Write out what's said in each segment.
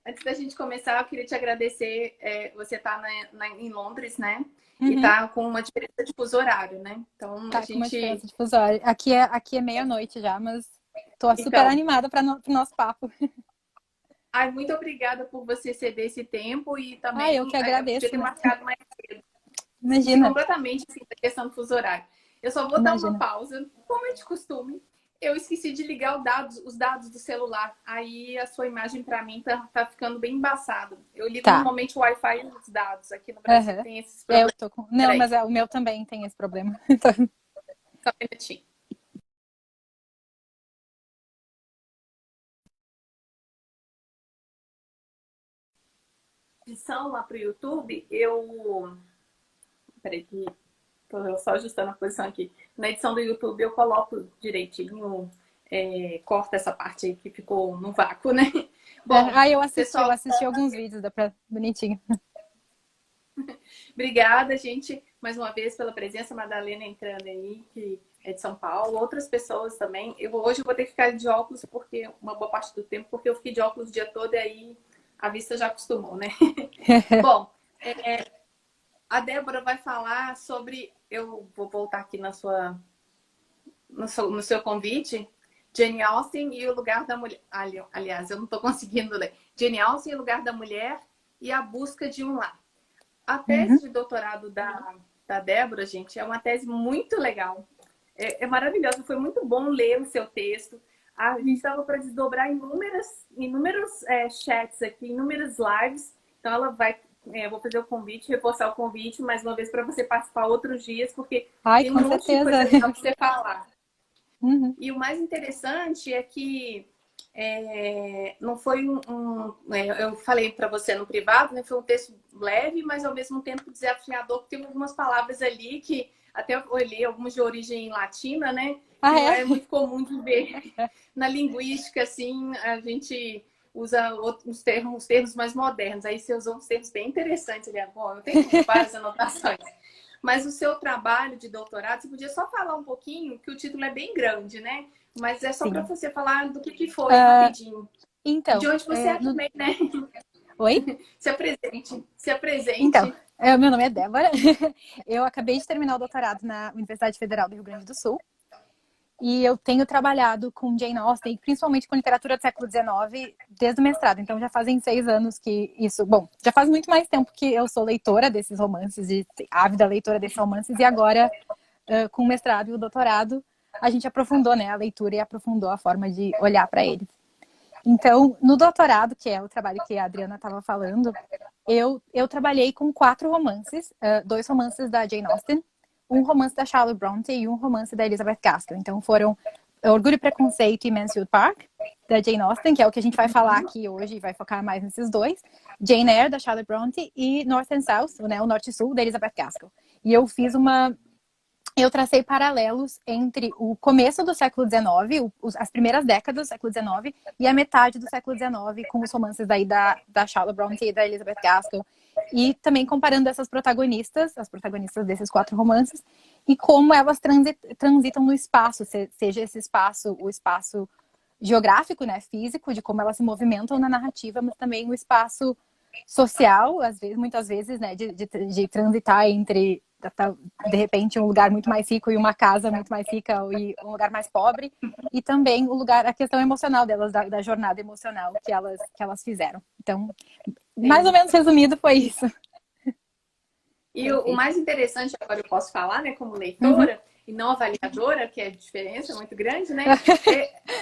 Antes da gente começar, eu queria te agradecer. Você está em Londres, né? E Uhum. tá com uma diferença de fuso horário, né? Então, a Tá com uma gente. diferença de fuso horário. Aqui é meia-noite já, mas tô super Então, animada para pro nosso papo. ai, muito obrigada por você ceder esse tempo e Ah, eu também que eu podia agradeço, ter né? marcado mais cedo. Esqueci Imagina, completamente assim, da questão do fuso horário. Eu só vou dar uma imagina. pausa, como é de costume. Eu esqueci de ligar os dados do celular. Aí a sua imagem para mim tá ficando bem embaçado. Eu ligo Tá. normalmente o Wi-Fi e os dados. Aqui no Brasil Aham. tem esses É, eu problemas. tô com. Não, Peraí, mas o meu também tem esse problema. só um minutinho. Edição lá pro YouTube, eu. Peraí, que tô só ajustando a posição aqui. Na edição do YouTube eu coloco direitinho, corta essa parte aí que ficou no vácuo, né? Bom, Eu pessoal, assisti alguns vídeos, dá pra. Bonitinho. obrigada, gente, mais uma vez pela presença. Madalena entrando aí, que é de São Paulo. Outras pessoas também. Hoje eu vou ter que ficar de óculos, porque uma boa parte do tempo, porque eu fiquei de óculos o dia todo e aí a vista já acostumou, né? Bom, a Débora vai falar sobre. Eu vou voltar aqui no seu convite. Jane Austen e o Lugar da Mulher. Aliás, eu não estou conseguindo ler. Jane Austen e o Lugar da Mulher e a Busca de um Lar. A tese Uhum. de doutorado da Débora, gente, é uma tese muito legal. É maravilhosa. Foi muito bom ler o seu texto. A gente estava para desdobrar inúmeros chats aqui, inúmeras lives. Então, ela vai. Eu vou fazer o convite, reforçar o convite mais uma vez para você participar outros dias, porque Ai, tem um com monte de certeza. coisa legal para você falar. Uhum. E o mais interessante é que não foi eu falei para você no privado, né? Foi um texto leve, mas ao mesmo tempo desafiador, porque tem algumas palavras ali que até eu olhei algumas de origem latina, né? Que Ah, não é? é muito comum de ver na linguística, assim, a gente usa uns termos mais modernos. Aí você usou uns termos bem interessantes ali. Bom, eu tenho várias anotações. Mas o seu trabalho de doutorado, você podia só falar um pouquinho, que o título é bem grande, né? Mas é só para Sim. você falar do que foi, Ah, rapidinho. E de então, onde você é também, né? oi? Se apresente. Se Então, apresente. meu nome é Débora. Eu acabei de terminar o doutorado na Universidade Federal do Rio Grande do Sul. E eu tenho trabalhado com Jane Austen, principalmente com literatura do século XIX, desde o mestrado. Então, já fazem 6 anos que isso... Bom, já faz muito mais tempo que eu sou leitora desses romances, e ávida leitora desses romances. E agora, com o mestrado e o doutorado, a gente aprofundou, né, a leitura e aprofundou a forma de olhar para eles. Então, no doutorado, que é o trabalho que a Adriana estava falando, eu trabalhei com 4 romances, 2 romances da Jane Austen, um romance da Charlotte Bronte e um romance da Elizabeth Gaskell. Então foram Orgulho e Preconceito e Mansfield Park, da Jane Austen, que é o que a gente vai falar aqui hoje e vai focar mais nesses dois. Jane Eyre, da Charlotte Bronte, e North and South, né, o Norte e Sul, da Elizabeth Gaskell. E eu tracei paralelos entre o começo do século XIX, as primeiras décadas do século XIX, e a metade do século XIX, com os romances daí da Charlotte Bronte e da Elizabeth Gaskell. E também comparando essas protagonistas, as protagonistas desses 4 romances, e como elas transitam no espaço, seja esse espaço, o espaço geográfico, né, físico, de como elas se movimentam na narrativa, mas também o espaço social, às vezes, muitas vezes, né, de transitar entre de repente um lugar muito mais rico e uma casa muito mais rica e um lugar mais pobre, e também a questão emocional delas, da jornada emocional que elas fizeram. Então, mais ou Sim. menos resumido foi isso. E o Perfeito. mais interessante, agora eu posso falar, né, como Uhum. leitora e não avaliadora, que é a diferença muito grande, né?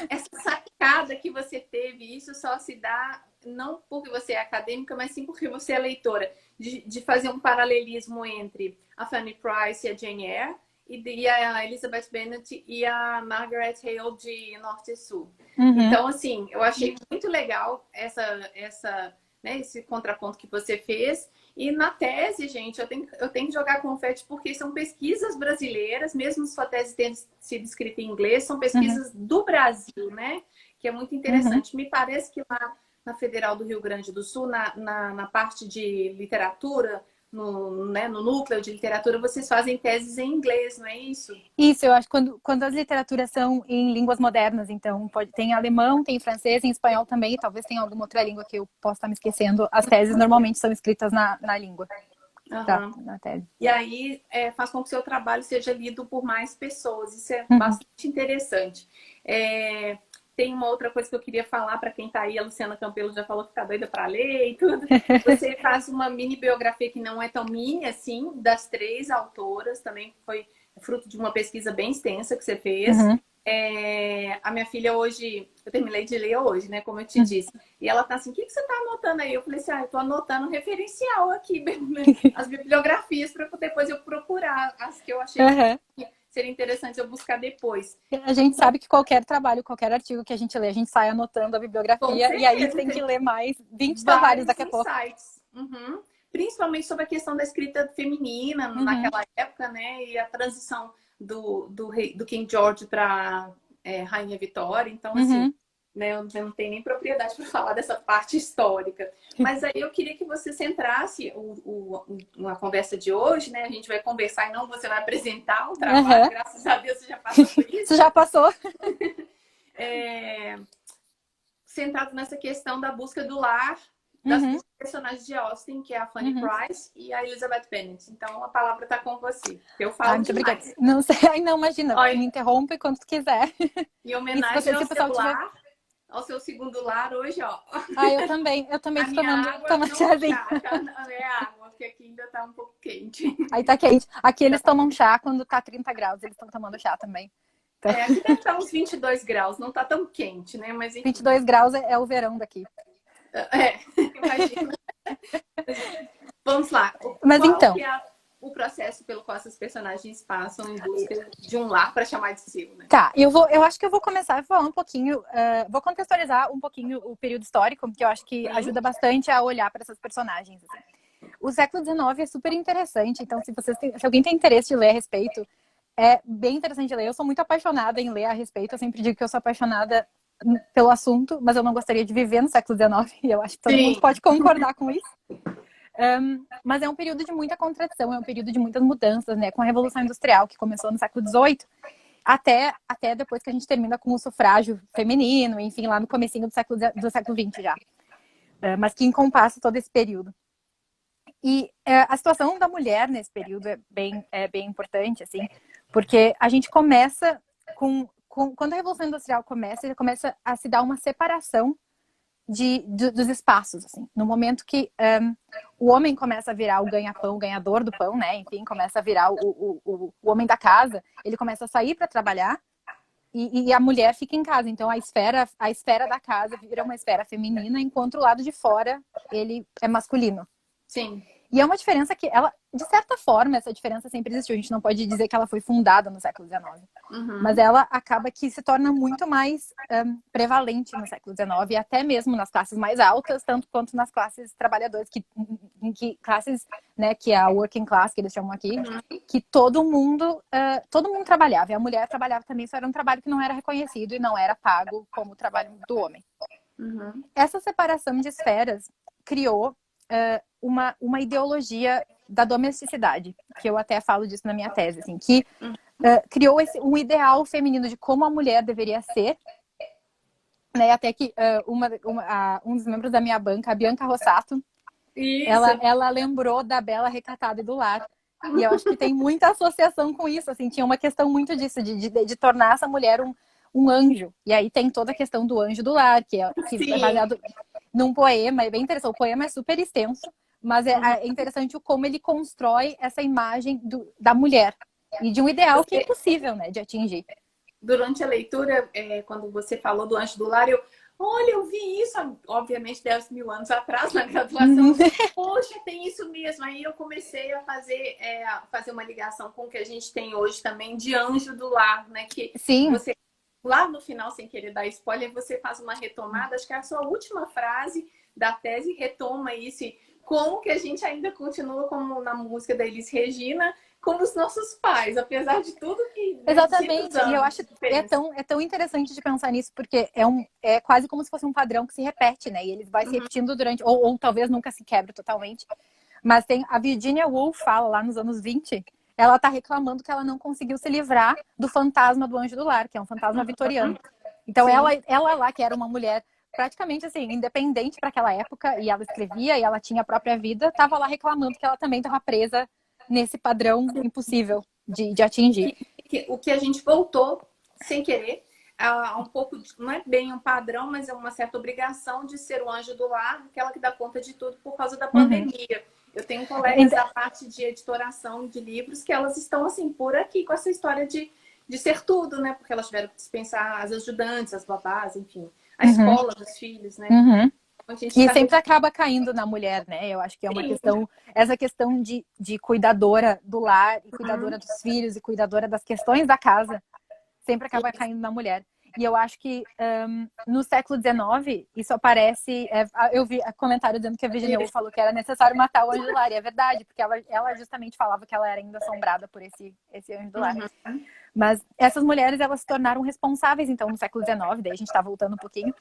Essa sacada que você teve, isso só se dá não porque você é acadêmica, mas sim porque você é leitora, de fazer um paralelismo entre a Fanny Price e a Jane Eyre, e a Elizabeth Bennet e a Margaret Hale de Norte e Sul. Uhum. Então, assim, eu achei muito legal esse contraponto que você fez. E na tese, gente, eu tenho que jogar confete porque são pesquisas brasileiras, mesmo sua tese tendo sido escrita em inglês, são Uhum. pesquisas do Brasil, né? Que é muito Uhum. interessante. Me parece que lá na Federal do Rio Grande do Sul, na parte de literatura, né, no núcleo de literatura, vocês fazem teses em inglês, não é isso? Isso, eu acho que quando as literaturas são em línguas modernas, então tem alemão, tem francês, em espanhol também, e talvez tenha alguma outra língua que eu possa estar me esquecendo. As teses normalmente são escritas na língua. Tá, na tese. E aí faz com que o seu trabalho seja lido por mais pessoas. Isso é bastante interessante. Tem uma outra coisa que eu queria falar para quem está aí. A Luciana Campelo já falou que está doida para ler e tudo. Você faz uma mini biografia que não é tão mini assim, das 3 autoras. Também foi fruto de uma pesquisa bem extensa que você fez. A minha filha hoje, eu terminei de ler hoje, né? Como eu te disse. E ela tá assim, o que você tá anotando aí? Eu falei assim, eu tô anotando referencial aqui, as bibliografias, para depois eu procurar as que eu achei que seria interessante eu buscar depois. A gente sabe que qualquer trabalho, qualquer artigo que a gente lê, a gente sai anotando a bibliografia e aí tem que ler mais 20 trabalhos daqui a pouco. Principalmente sobre a questão da escrita feminina naquela época, né? E a transição do King George para Rainha Vitória. Então, assim, né, eu não tenho nem propriedade para falar dessa parte histórica. Mas aí eu queria que você centrasse uma conversa de hoje, né? A gente vai conversar e não você vai apresentar o trabalho. Graças a Deus você já passou por isso. Você já passou. Centrado nessa questão da busca do lar das duas personagens de Austen, que é a Fanny Price e a Elizabeth Bennet. Então, a palavra está com você. Eu falo muito demais. Obrigada. Não sei, não, imagina. Me interrompe quando tu quiser. Em homenagem ao seu lar, ao seu segundo lar, hoje, ó. Eu também estou tomando chazinho. É água, porque aqui ainda está um pouco quente. Aí tá quente. Aqui eles tomam chá quando tá 30 graus, eles estão tomando chá também. Então... aqui deve estar uns 22 graus, não tá tão quente, né? Mas, enfim. 22 graus é o verão daqui. Imagina. Vamos lá. Mas então, que é o processo pelo qual essas personagens passam em busca de um lar para chamar de seu, né? Tá, eu acho que eu vou começar a falar um pouquinho, vou contextualizar um pouquinho o período histórico, porque eu acho que ajuda bastante a olhar para essas personagens. Assim. O século XIX é super interessante, então se alguém tem interesse de ler a respeito, é bem interessante de ler. Eu sou muito apaixonada em ler a respeito, eu sempre digo que eu sou apaixonada pelo assunto, mas eu não gostaria de viver no século XIX, e eu acho que todo mundo pode concordar com isso. Mas é um período de muita contradição, é um período de muitas mudanças, né? Com a Revolução Industrial, que começou no século XVIII, até depois que a gente termina com o sufrágio feminino, enfim, lá no comecinho do século XX já. Mas que encompassa todo esse período. E a situação da mulher nesse período é bem importante, assim, porque a gente começa quando a Revolução Industrial começa a se dar uma separação dos espaços, assim. No momento que o homem começa a virar o ganha-pão, o ganhador do pão, né? Enfim, começa a virar o homem da casa, ele começa a sair para trabalhar e a mulher fica em casa. Então, a esfera da casa vira uma esfera feminina, enquanto o lado de fora, ele é masculino. Sim. E é uma diferença que ela, de certa forma, essa diferença sempre existiu. A gente não pode dizer que ela foi fundada no século XIX. Mas ela acaba que se torna muito mais prevalente no século XIX, e até mesmo nas classes mais altas, tanto quanto nas classes trabalhadoras, classes, né, que é a working class, que eles chamam aqui, que todo mundo trabalhava. E a mulher trabalhava também, só era um trabalho que não era reconhecido e não era pago como o trabalho do homem. Essa separação de esferas criou uma ideologia da domesticidade, que eu até falo disso na minha tese, assim, que criou um ideal feminino de como a mulher deveria ser, né? Até que um dos membros da minha banca, a Bianca Rossato, ela lembrou da Bela Recatada e do Lar. E eu acho que tem muita associação com isso, assim, tinha uma questão muito disso, de tornar essa mulher um anjo. E aí tem toda a questão do anjo do lar, que é baseado num poema, é bem interessante. O poema é super extenso, mas é interessante como ele constrói essa imagem da mulher e de um ideal que é impossível, né, de atingir. Durante a leitura, quando você falou do anjo do lar, eu vi isso, obviamente, 10 mil anos atrás, na graduação. Poxa, tem isso mesmo. Aí eu comecei a fazer uma ligação com o que a gente tem hoje também de anjo do lar, né? Que Sim. Você, lá no final, sem querer dar spoiler, você faz uma retomada. Acho que é a sua última frase da tese retoma isso. E como que a gente ainda continua, como na música da Elis Regina, como os nossos pais, apesar de tudo que... Exatamente, e eu acho que é tão interessante de pensar nisso, porque é quase como se fosse um padrão que se repete, né? E ele vai se repetindo durante... Ou talvez nunca se quebre totalmente. Mas tem a Virginia Woolf fala lá nos anos 20, ela tá reclamando que ela não conseguiu se livrar do fantasma do anjo do lar, que é um fantasma vitoriano. Então ela lá, que era uma mulher praticamente assim, independente para aquela época, e ela escrevia e ela tinha a própria vida, estava lá reclamando que ela também estava presa nesse padrão impossível de atingir. O que a gente voltou sem querer a um pouco, não é bem um padrão, mas é uma certa obrigação de ser o anjo do lar, aquela que dá conta de tudo por causa da pandemia. Eu tenho colegas da parte de editoração de livros que elas estão assim por aqui com essa história de ser tudo, né? Porque elas tiveram que dispensar as ajudantes, as babás, enfim, a escola dos filhos, né? E sempre acaba caindo na mulher, né? Eu acho que é uma questão, essa questão de cuidadora do lar, e cuidadora dos filhos, e cuidadora das questões da casa, sempre acaba caindo na mulher. E eu acho que no século XIX, isso aparece... eu vi comentário dizendo que a Virginia Woolf falou que era necessário matar o anjo do lar. E é verdade, porque ela justamente falava que ela era ainda assombrada por esse anjo do lar. Mas essas mulheres, elas se tornaram responsáveis, então, no século XIX, daí a gente está voltando um pouquinho,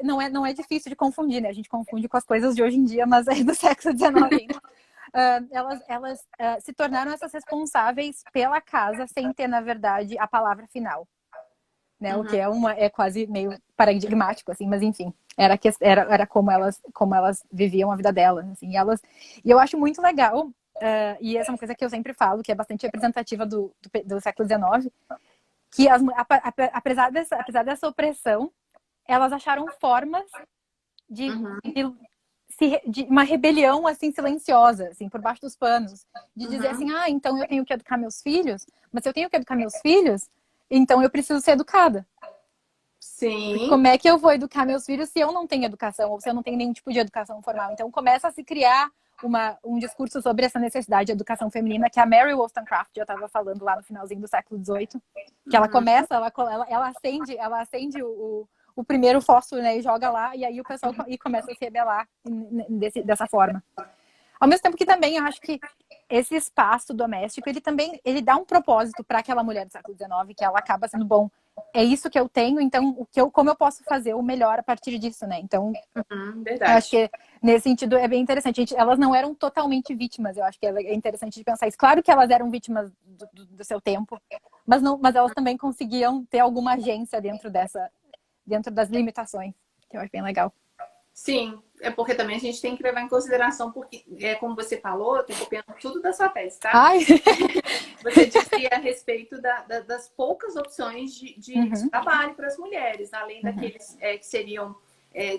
não é difícil de confundir, né? A gente confunde com as coisas de hoje em dia, mas é do século XIX ainda. Elas se tornaram essas responsáveis pela casa sem ter, na verdade, a palavra final. Né? O que é quase meio paradigmático, assim, mas enfim, era como elas viviam a vida delas. Assim, e eu acho muito legal, e essa é uma coisa que eu sempre falo, que é bastante representativa do século XIX, que apesar dessa opressão, elas acharam formas de uma rebelião assim silenciosa, assim, por baixo dos panos, de dizer assim, então eu tenho que educar meus filhos, mas se eu tenho que educar meus filhos, então eu preciso ser educada. Sim. Porque como é que eu vou educar meus filhos se eu não tenho educação, ou se eu não tenho nenhum tipo de educação formal? Então começa a se criar um discurso sobre essa necessidade de educação feminina, que a Mary Wollstonecraft já estava falando lá no finalzinho do século XVIII, que ela começa, ela acende o primeiro fósforo, né, e joga lá, e aí o pessoal começa a se rebelar dessa forma. Ao mesmo tempo que também eu acho que esse espaço doméstico, ele dá um propósito para aquela mulher do século XIX, que ela acaba sendo, bom, é isso que eu tenho, então como eu posso fazer o melhor a partir disso, né? Então, verdade. Eu acho que nesse sentido é bem interessante. Elas não eram totalmente vítimas, eu acho que é interessante de pensar isso. Claro que elas eram vítimas do seu tempo, mas elas também conseguiam ter alguma agência dentro das limitações, que eu acho bem legal. Sim, é porque também a gente tem que levar em consideração, porque, como você falou, eu estou copiando tudo da sua tese, tá? Ai. Você disse a respeito das poucas opções de trabalho para as mulheres, além daqueles que seriam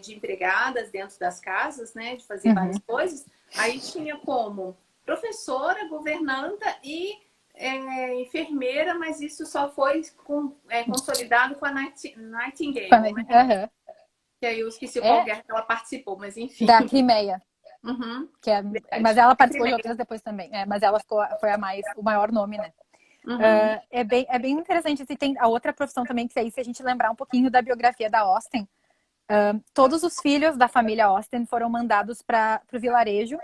de empregadas dentro das casas, né, de fazer várias coisas. Aí tinha como professora, governanta e enfermeira, mas isso só foi consolidado com a Nightingale, né? Que aí eu esqueci qual guerra que ela participou, mas enfim. Da Crimeia. Mas ela participou de Crimeia. outras depois também. Mas ela foi o maior nome, né? É bem interessante. Se tem a outra profissão também, que aí, se a gente lembrar um pouquinho da biografia da Austen, todos os filhos da família Austen foram mandados para o vilarejo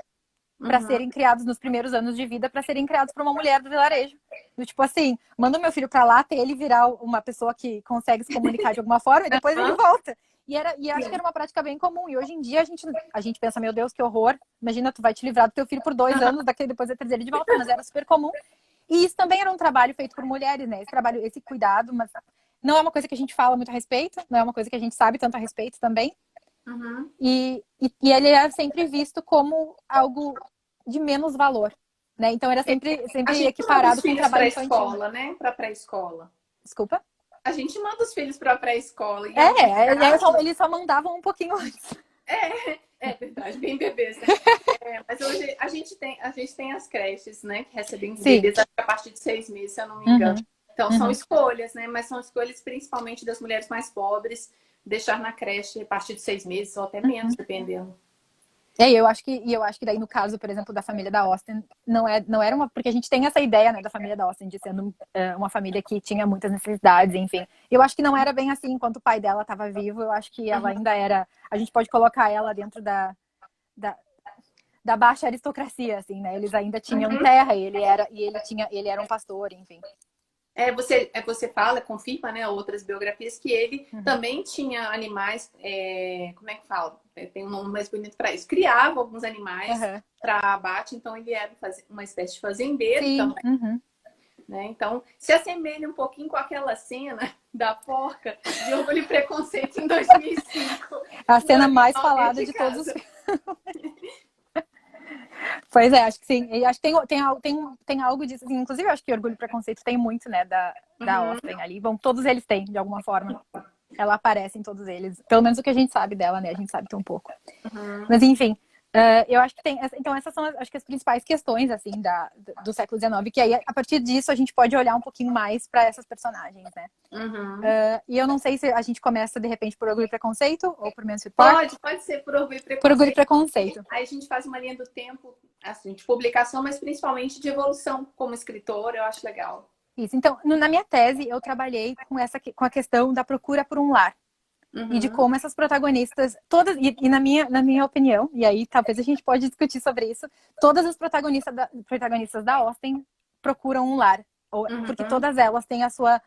para serem criados nos primeiros anos de vida, para serem criados por uma mulher do vilarejo. Tipo assim, manda o meu filho para lá, até ele virar uma pessoa que consegue se comunicar de alguma forma, e depois ele volta. E acho que era uma prática bem comum. E hoje em dia a gente pensa, meu Deus, que horror. Imagina, tu vai te livrar do teu filho por 2 anos, depois vai trazer ele de volta. Mas era super comum. E isso também era um trabalho feito por mulheres, né? Esse cuidado, mas não é uma coisa que a gente fala muito a respeito, não é uma coisa que a gente sabe tanto a respeito também. E ele é sempre visto como algo de menos valor, né? Então era sempre equiparado com o trabalho infantil. Escola, né? Para pré-escola. Desculpa? A gente manda os filhos para pré-escola. Eles só mandavam um pouquinho antes. É verdade, bem bebês, né? Mas hoje a gente tem as creches, né? Que recebem bebês a partir de 6 meses, se eu não me engano. Então são escolhas, né? Mas são escolhas principalmente das mulheres mais pobres, deixar na creche a partir de 6 meses ou até menos, dependendo. Eu acho que daí no caso, por exemplo, da família da Austen, não era porque a gente tem essa ideia, né, da família da Austen de sendo uma família que tinha muitas necessidades, enfim. Eu acho que não era bem assim enquanto o pai dela estava vivo. Eu acho que ela ainda era, a gente pode colocar ela dentro da baixa aristocracia, assim, né? Eles ainda tinham terra, ele era um pastor, enfim. Você fala, confirma, né, outras biografias, que ele também tinha animais, como é que fala? Tem um nome mais bonito para isso. Criava alguns animais para abate, então ele era uma espécie de fazendeiro Sim. também. Né? Então, se assemelha um pouquinho com aquela cena da porca de Orgulho e Preconceito em 2005. A cena mais falada de todos os filmes. Pois é, acho que sim. E acho que tem algo disso. Assim, inclusive, eu acho que Orgulho e Preconceito tem muito, né, da Austen ali. Bom, todos eles têm, de alguma forma. Ela aparece em todos eles. Pelo menos o que a gente sabe dela, né? A gente sabe tão pouco. Mas, enfim, eu acho que tem... Então, essas são, acho que as principais questões, assim, do século XIX. Que aí, a partir disso, a gente pode olhar um pouquinho mais para essas personagens, né? E eu não sei se a gente começa, de repente, por Orgulho e Preconceito ou por Mansfield Park. Pode ser por Orgulho e Preconceito. Por Orgulho e Preconceito. Aí a gente faz uma linha do tempo, assim, de publicação, mas principalmente de evolução como escritora, eu acho legal. Isso. Então, na minha tese, eu trabalhei com a questão da procura por um lar. E de como essas protagonistas, todas, e na minha opinião, e aí talvez a gente pode discutir sobre isso, todas as protagonistas da Austen procuram um lar. Porque todas elas têm a sua...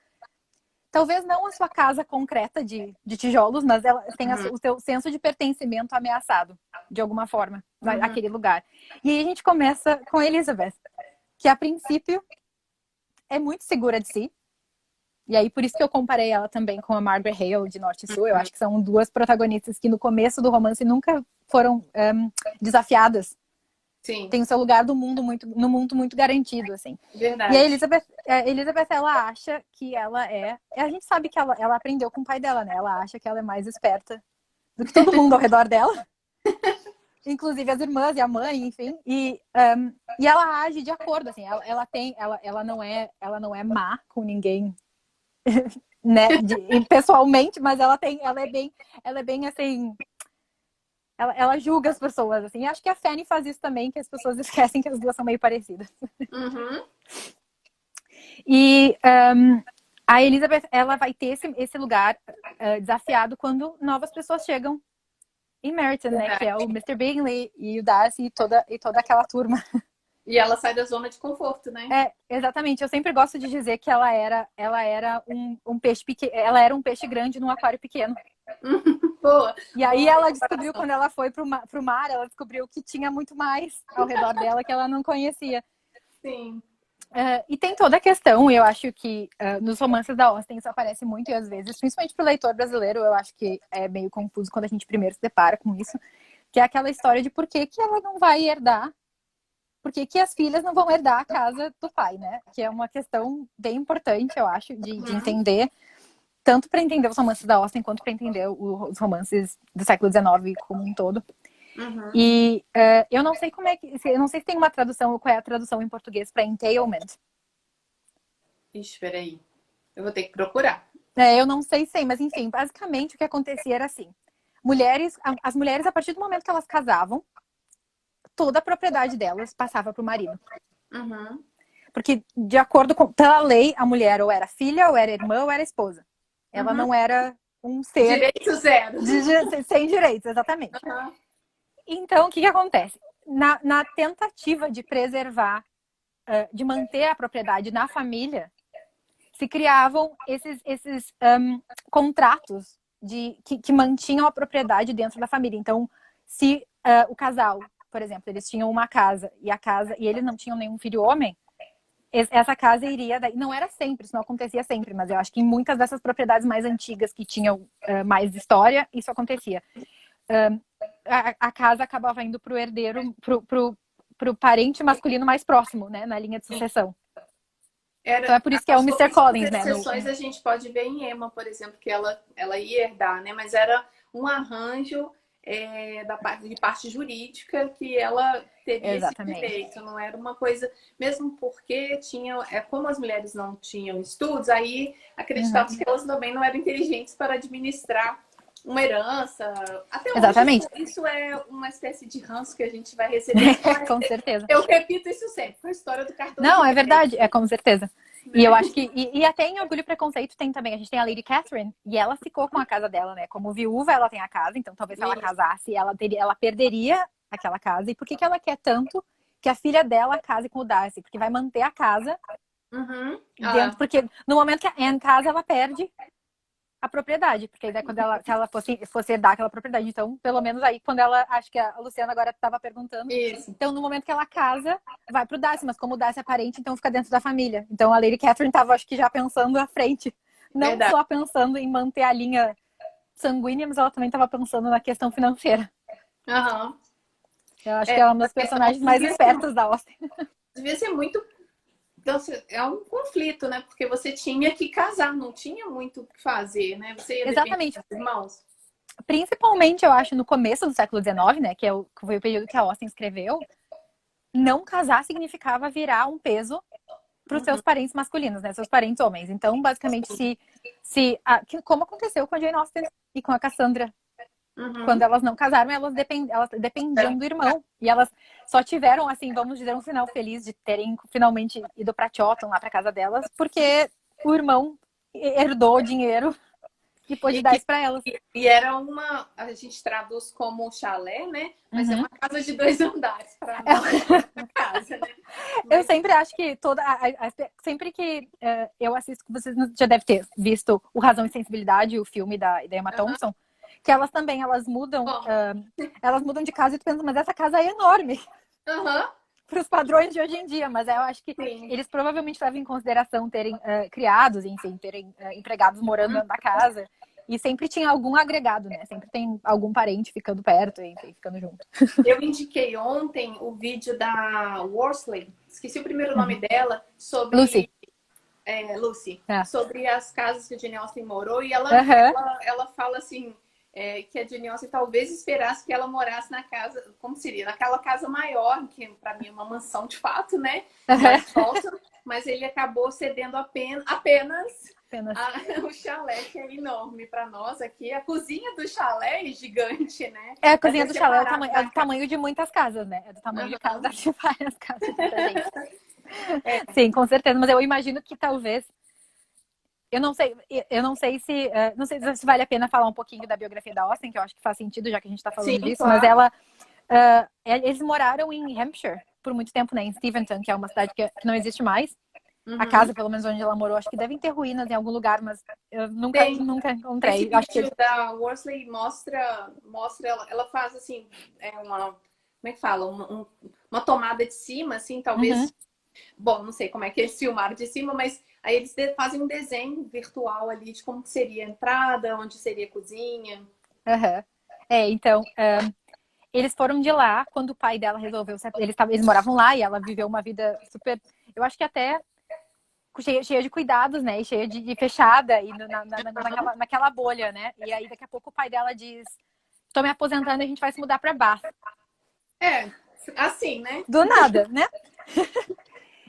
Talvez não a sua casa concreta de tijolos, mas elas têm o seu senso de pertencimento ameaçado, de alguma forma, naquele lugar. E aí a gente começa com a Elizabeth, que a princípio é muito segura de si. E aí, por isso que eu comparei ela também com a Margaret Hale, de Norte e Sul. Eu acho que são duas protagonistas que no começo do romance nunca foram desafiadas. Sim. Tem o seu lugar no mundo muito garantido, assim. Verdade. E a Elizabeth, ela acha que ela é... A gente sabe que ela aprendeu com o pai dela, né? Ela acha que ela é mais esperta do que todo mundo ao redor dela. Inclusive as irmãs e a mãe, enfim. E ela age de acordo, assim. Ela não é má com ninguém, né, pessoalmente, mas ela é bem assim, ela julga as pessoas, assim. E acho que a Fanny faz isso também, que as pessoas esquecem que as duas são meio parecidas. E a Elizabeth, ela vai ter esse lugar desafiado quando novas pessoas chegam em Meryton, né, que é o Mr. Bingley e o Darcy e toda aquela turma. E ela sai da zona de conforto, né? Exatamente. Eu sempre gosto de dizer que ela era um peixe pequeno, ela era um peixe grande num aquário pequeno. Boa. E aí ela descobriu, quando ela foi pro mar, ela descobriu que tinha muito mais ao redor dela que ela não conhecia. Sim. E tem toda a questão, eu acho que nos romances da Austen isso aparece muito, e às vezes, principalmente pro leitor brasileiro, eu acho que é meio confuso quando a gente primeiro se depara com isso, que é aquela história de por que ela não vai herdar. Por que as filhas não vão herdar a casa do pai, né? Que é uma questão bem importante, eu acho, de entender, tanto para entender os romances da Austen, quanto para entender os romances do século XIX como um todo. E eu não sei eu não sei se tem uma tradução, ou qual é a tradução em português para entailment. Ixi, peraí. Eu vou ter que procurar. Eu não sei, mas enfim, basicamente o que acontecia era assim. As mulheres, a partir do momento que elas casavam, toda a propriedade delas passava para o marido. Porque, de acordo pela lei, a mulher ou era filha, ou era irmã, ou era esposa. Ela não era um ser... Direito zero. Sem direitos, exatamente. Então, o que acontece? Na tentativa de preservar, de manter a propriedade na família, se criavam esses contratos que mantinham a propriedade dentro da família. Então, se o casal, por exemplo, eles tinham uma casa e eles não tinham nenhum filho homem, essa casa iria... Não era sempre, isso não acontecia sempre, mas eu acho que em muitas dessas propriedades mais antigas que tinham mais história, isso acontecia. A casa acabava indo pro herdeiro, pro parente masculino mais próximo, né, na linha de sucessão. Então é por isso que é o Mr. Collins, né? Exceções a gente pode ver em Emma, por exemplo, que ela ia herdar, né? Mas era um arranjo de parte jurídica que ela teria esse direito. Não era uma coisa... Mesmo porque como as mulheres não tinham estudos, aí acreditava que elas também não eram inteligentes para administrar uma herança. Até Exatamente. Hoje, isso é uma espécie de ranço que a gente vai receber. Com certeza. Eu repito isso sempre, com a história do cartão. Não, é verdade, com certeza. E eu acho que... E até em Orgulho e Preconceito tem também. A gente tem a Lady Catherine, e ela ficou com a casa dela, né? Como viúva, ela tem a casa, então talvez se ela casasse, ela perderia aquela casa. E por que ela quer tanto que a filha dela case com o Darcy? Porque vai manter a casa Uhum. Dentro, porque no momento que a Anne casa, ela perde a propriedade, porque daí quando ela, se ela fosse herdar aquela propriedade, então, pelo menos aí, quando ela, acho que a Luciana agora estava perguntando, Isso. então no momento que ela casa, vai pro Darcy, mas como o Darcy é parente, então fica dentro da família. Então a Lady Catherine estava, acho que já pensando à frente, não Verdade. só pensando em manter a linha sanguínea, mas ela também estava pensando na questão financeira. Aham. Eu acho que ela é uma das personagens mais espertas da Austen. Devia ser muito. Então, é um conflito, né? Porque você tinha que casar, não tinha muito o que fazer, né? Você ia depender Exatamente. dos irmãos. Principalmente, eu acho, no começo do século XIX, né, que foi o período que a Austen escreveu, não casar significava virar um peso para os seus parentes masculinos, né? Seus parentes homens. Então, basicamente, como aconteceu com a Jane Austen e com a Cassandra, quando Uhum. elas não casaram, elas dependiam do irmão. E elas só tiveram, assim, vamos dizer, um final feliz de terem finalmente ido para Chawton, lá para casa delas, porque o irmão herdou o dinheiro e pôde E, dar isso para elas. e era uma, a gente traduz como um chalé, né? Mas é Uhum. uma casa de 2 andares. Para nós é uma casa, né? Eu Mas, sempre acho que sempre que eu assisto, você já deve ter visto o Razão e Sensibilidade, o filme da Emma Thompson, que elas também, bom, elas mudam de casa e tu pensa, mas essa casa é enorme aham, para os padrões de hoje em dia, mas eu acho que sim. eles provavelmente levam em consideração terem criados, enfim, terem empregados morando dentro da casa, e sempre tinha algum agregado, né? Sempre tem algum parente ficando perto, enfim, ficando junto. Eu indiquei ontem o vídeo da Worsley, esqueci o primeiro nome dela, Lucy. sobre Lucy, É. sobre as casas que a Jane Austen morou, e Uhum. ela fala assim, que a Jane Austen talvez esperasse que ela morasse na casa, como seria? Naquela casa maior, que para mim é uma mansão de fato, né? Da Chawton, mas ele acabou cedendo apenas Apenas. o chalé, que é enorme para nós aqui. A cozinha do chalé é gigante, né? É, a Mas cozinha do chalé é do tamanho de muitas casas, né? É do tamanho de casa Uhum. de várias casas de muita gente. É. Sim, com certeza. Mas eu imagino que talvez. Eu não sei se vale a pena falar um pouquinho da biografia da Austen, que eu acho que faz sentido, já que a gente está falando Sim, disso, mas claro. eles moraram em Hampshire por muito tempo, né? Em Steventon, que é uma cidade que não existe mais. A Uhum. casa, pelo menos onde ela morou, acho que devem ter ruínas em algum lugar, mas eu nunca, Tem. nunca Esse encontrei. Acho que vídeo da Worsley mostra ela faz assim, como é que fala? Uma tomada de cima, assim, uhum, talvez. Bom, não sei como é que eles filmaram de cima, mas aí eles fazem um desenho virtual ali de como seria a entrada, onde seria a cozinha. uhum. Então, eles foram de lá quando o pai dela resolveu. Eles moravam lá e ela viveu uma vida super. Eu acho que até cheia de cuidados, né? E cheia de fechada e naquela bolha, né? E aí daqui a pouco o pai dela diz: tô me aposentando e a gente vai se mudar pra Bath. É, assim, né? Do nada, né?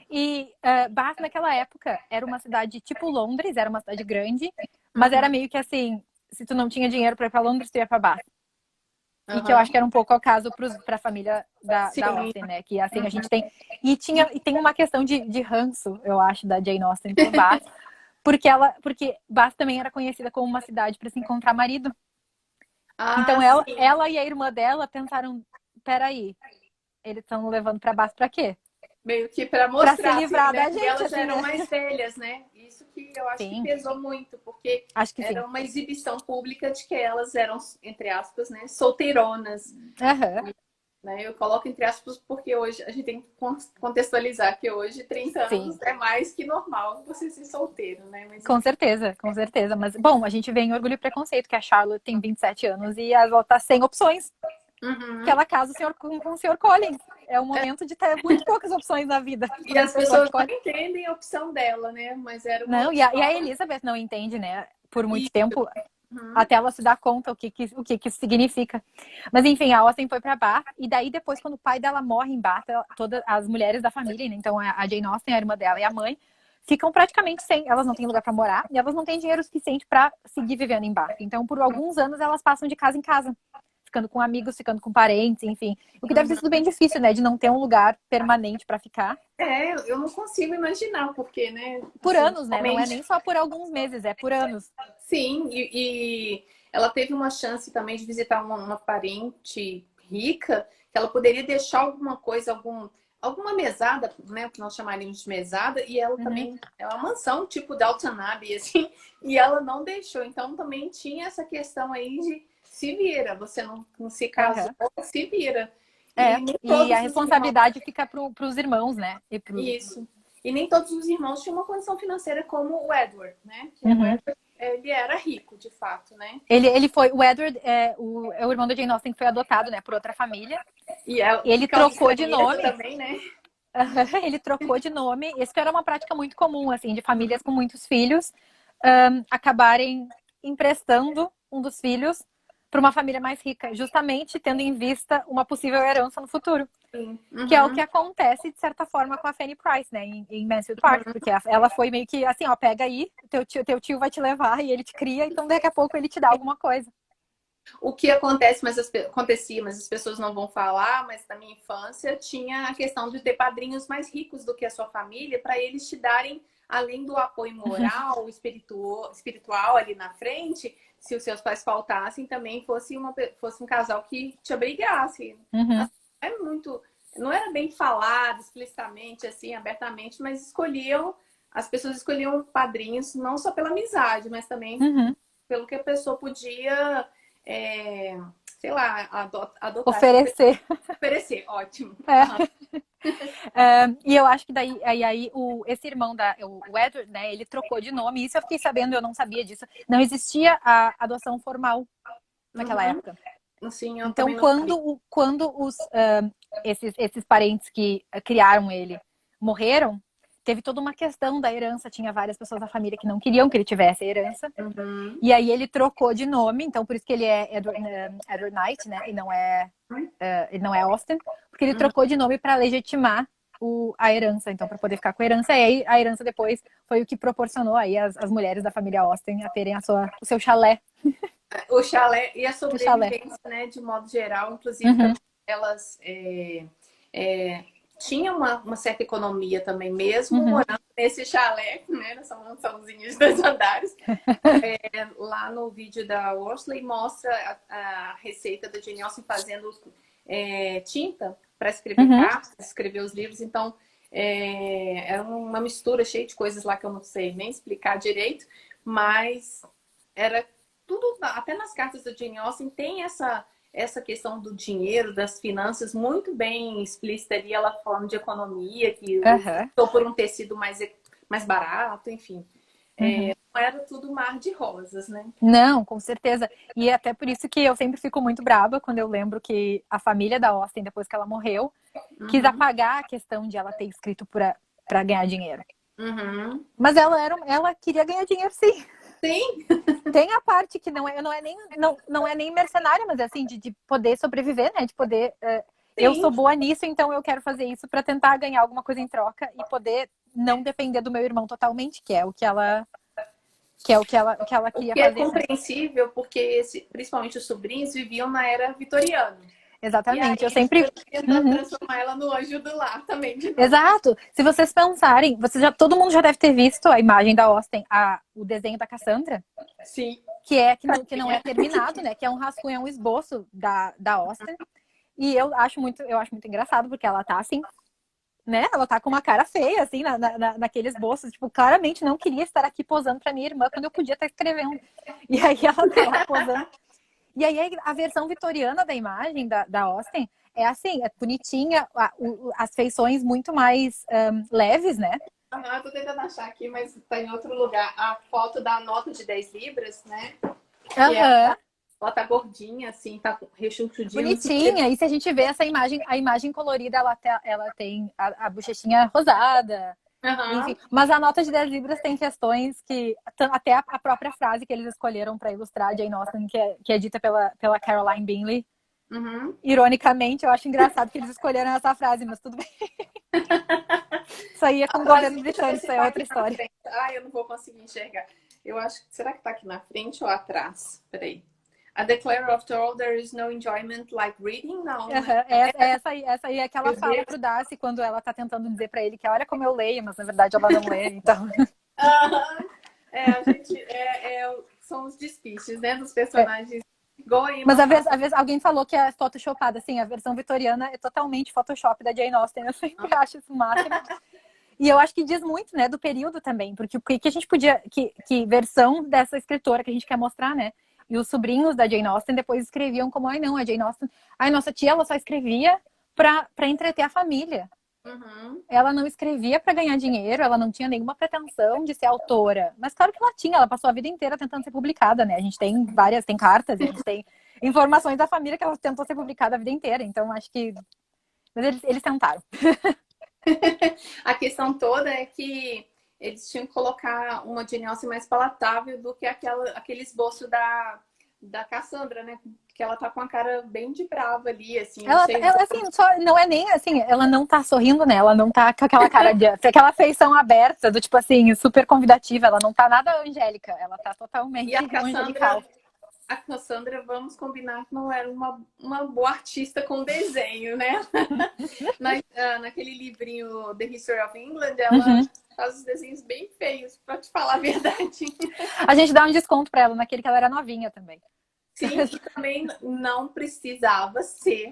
E Bath naquela época era uma cidade tipo Londres, era uma cidade grande, mas era Uhum. meio que assim: se tu não tinha dinheiro pra ir pra Londres, tu ia pra Bath. E que eu Uhum. acho que era um pouco o caso para a família da Sim. Austen, né? Que assim a gente tem. E tem uma questão de ranço, eu acho, da Jane Austen por Bath, porque Bath também era conhecida como uma cidade para se encontrar marido. Ah, Então sim. ela e a irmã dela pensaram: peraí, eles estão levando para Bath para quê? Meio que para Para se mostrar, assim, livrar né? da E gente, elas já assim, eram né? mais velhas, né? Isso que eu acho que Sim, pesou muito, porque acho que sim. era uma exibição pública de que elas eram, entre aspas, né, solteironas. Aham. Né? Eu coloco entre aspas porque hoje a gente tem que contextualizar que hoje 30 Sim, anos é mais que normal você ser solteiro, né? Mas com enfim. certeza, com certeza. Mas, bom, a gente vê em Orgulho e Preconceito que a Charlotte tem 27 anos e ela tá sem opções. Que Uhum. ela casa com o senhor Collins. É o momento de ter muito poucas opções na vida E para uma as pessoa que pessoas não escolhe. entendem a opção dela, né? Mas era uma Não, e a opção. Elizabeth não entende, né? Por E, muito tempo, uhum. até ela se dar conta o que isso significa. Mas enfim, a Austen foi para Bath, e daí depois, quando o pai dela morre em Bath, todas as mulheres da família, né? Então a Jane Austen, a irmã dela e a mãe, ficam praticamente sem. Elas não têm lugar para morar e elas não têm dinheiro suficiente para seguir vivendo em Bath. Então, por alguns anos, elas passam de casa em casa. Ficando com amigos, ficando com parentes, enfim. O que deve ter Uhum. sido bem difícil, né? De não ter um lugar permanente para ficar. Eu não consigo imaginar, porque, né? Por Assim, anos, né? Não é realmente, nem só por alguns meses, é por anos. sim. E ela teve uma chance também de visitar uma parente rica, que ela poderia deixar alguma coisa, alguma mesada, né, o que nós chamaríamos de mesada, e ela também é uma mansão tipo Downton Abbey, assim, e ela não deixou. Então também tinha essa questão aí de se vira, você não se casou, se vira. Nem e a todos os irmãos... responsabilidade fica para os irmãos, né? Isso. E nem todos os irmãos tinham uma condição financeira como o Edward, né? Que o Edward, ele era rico, de fato, né? Ele foi, o Edward é o irmão da Jane Austen que foi adotado, né, por outra família. E ele trocou de nome também, né? Ele trocou de nome. Isso era uma prática muito comum, assim, de famílias com muitos filhos acabarem emprestando um dos filhos para uma família mais rica, justamente tendo em vista uma possível herança no futuro. Que é o que acontece, de certa forma, com a Fanny Price, né, em Mansfield Park, porque ela foi meio que assim, ó, pega aí, teu tio vai te levar e ele te cria, então daqui a pouco ele te dá alguma coisa. O que acontece, acontecia, mas as pessoas não vão falar, mas na minha infância tinha a questão de ter padrinhos mais ricos do que a sua família, para eles te darem, além do apoio moral, espiritual ali na frente, se os seus pais faltassem, também fosse um casal que te abrigasse. É muito... Não era bem falado explicitamente, assim, abertamente, mas as pessoas escolhiam padrinhos não só pela amizade, mas também pelo que a pessoa podia... sei lá, adotar. Oferecer, ótimo. E eu acho que daí esse irmão o Edward, né, ele trocou de nome. Isso eu fiquei sabendo, eu não sabia disso. Não existia a adoção formal naquela época. Sim, então, quando esses parentes que criaram ele morreram, teve toda uma questão da herança. Tinha várias pessoas da família que não queriam que ele tivesse a herança. E aí ele trocou de nome, então por isso que ele é Edward Knight, né? E ele não é Austen, porque ele trocou de nome para legitimar a herança, então para poder ficar com a herança. E aí a herança depois foi o que proporcionou aí as mulheres da família Austen a terem o seu chalé. O chalé e a sobrevivência, né? De modo geral, inclusive elas tinha uma certa economia também, mesmo morando nesse chalé, né, nessa mansãozinha de 2 andares. Lá no vídeo da Worsley mostra a receita da Jane Austen fazendo tinta para escrever cartas, escrever os livros. Então, era uma mistura cheia de coisas lá que eu não sei nem explicar direito, mas era tudo, até nas cartas da Jane Austen tem essa questão do dinheiro, das finanças, muito bem explícita ali, ela falando de economia, que optou por um tecido mais barato, enfim. Não era tudo mar de rosas, né? Não, com certeza. E é até por isso que eu sempre fico muito braba quando eu lembro que a família da Austen, depois que ela morreu, quis apagar a questão de ela ter escrito para ganhar dinheiro. Mas ela queria ganhar dinheiro, sim. Sim. Tem a parte que não é nem mercenária, mas é assim, de poder sobreviver, né? De poder... eu sou boa nisso, então eu quero fazer isso para tentar ganhar alguma coisa em troca e poder não depender do meu irmão totalmente, que é o que ela queria fazer. É compreensível, porque principalmente os sobrinhos viviam na era vitoriana. Exatamente, e aí, eu sempre tentando transformar ela no anjo do lar também. Exato. Se vocês pensarem, todo mundo já deve ter visto a imagem da Austen, o desenho da Cassandra. Sim. Que não é terminado, né? Que é um rascunho, é um esboço da Austen. E eu acho muito engraçado, porque ela tá assim, né? Ela tá com uma cara feia, assim, naquele esboço. Tipo, claramente não queria estar aqui posando pra minha irmã quando eu podia estar escrevendo. E aí ela tá lá posando. E aí a versão vitoriana da imagem da Austen é assim, é bonitinha, as feições muito mais leves, né? Eu tô tentando achar aqui, mas tá em outro lugar. A foto da nota de 10 libras, né? Ela tá gordinha, assim, tá rechonchudinha. Bonitinha. E se a gente vê a imagem colorida, ela tem a bochechinha rosada. Enfim, mas a nota de 10 libras tem questões que... Até a própria frase que eles escolheram para ilustrar a Jane Austen, que é dita pela Caroline Bingley. Ironicamente, eu acho engraçado que eles escolheram essa frase, mas tudo bem. Isso aí é com o governo britânico, isso é outra história. Eu não vou conseguir enxergar. Eu acho... Será que tá aqui na frente ou atrás? Peraí. A declare after all there is no enjoyment like reading, não. Essa aí é aquela fala pro Darcy quando ela tá tentando dizer pra ele que olha como eu leio, mas na verdade ela não lê, então. A gente são os despiches, né, dos personagens Igual a Emma Mas fala. às vezes alguém falou que é photoshopada, assim, a versão vitoriana é totalmente Photoshop da Jane Austen. Eu sempre acho isso o máximo. E eu acho que diz muito, né, do período também, porque o que a gente podia, que versão dessa escritora que a gente quer mostrar, né? E os sobrinhos da Jane Austen depois escreviam como, ai não, a Jane Austen, ai nossa tia, ela só escrevia pra entreter a família. Uhum. Ela não escrevia para ganhar dinheiro, ela não tinha nenhuma pretensão de ser autora. Mas claro que ela tinha, ela passou a vida inteira tentando ser publicada, né? A gente tem várias, tem cartas, a gente tem informações da família que ela tentou ser publicada a vida inteira. Então acho que. Mas eles tentaram. A questão toda é que eles tinham que colocar uma Jane Austen mais palatável do que aquele esboço da Cassandra, né? Porque ela tá com a cara bem de brava ali, assim, não sei. Ela assim, só não é nem assim, ela não tá sorrindo, né? Ela não tá com aquela cara de aquela feição aberta, do tipo assim, super convidativa, ela não tá nada angélica, ela tá E totalmente angelical. a Cassandra, vamos combinar que não era uma boa artista com desenho, né? Naquele livrinho The History of England, ela Uhum. faz os desenhos bem feios, pra te falar a verdade. A gente dá um desconto pra ela naquele que ela era novinha também. Sim, e também não precisava ser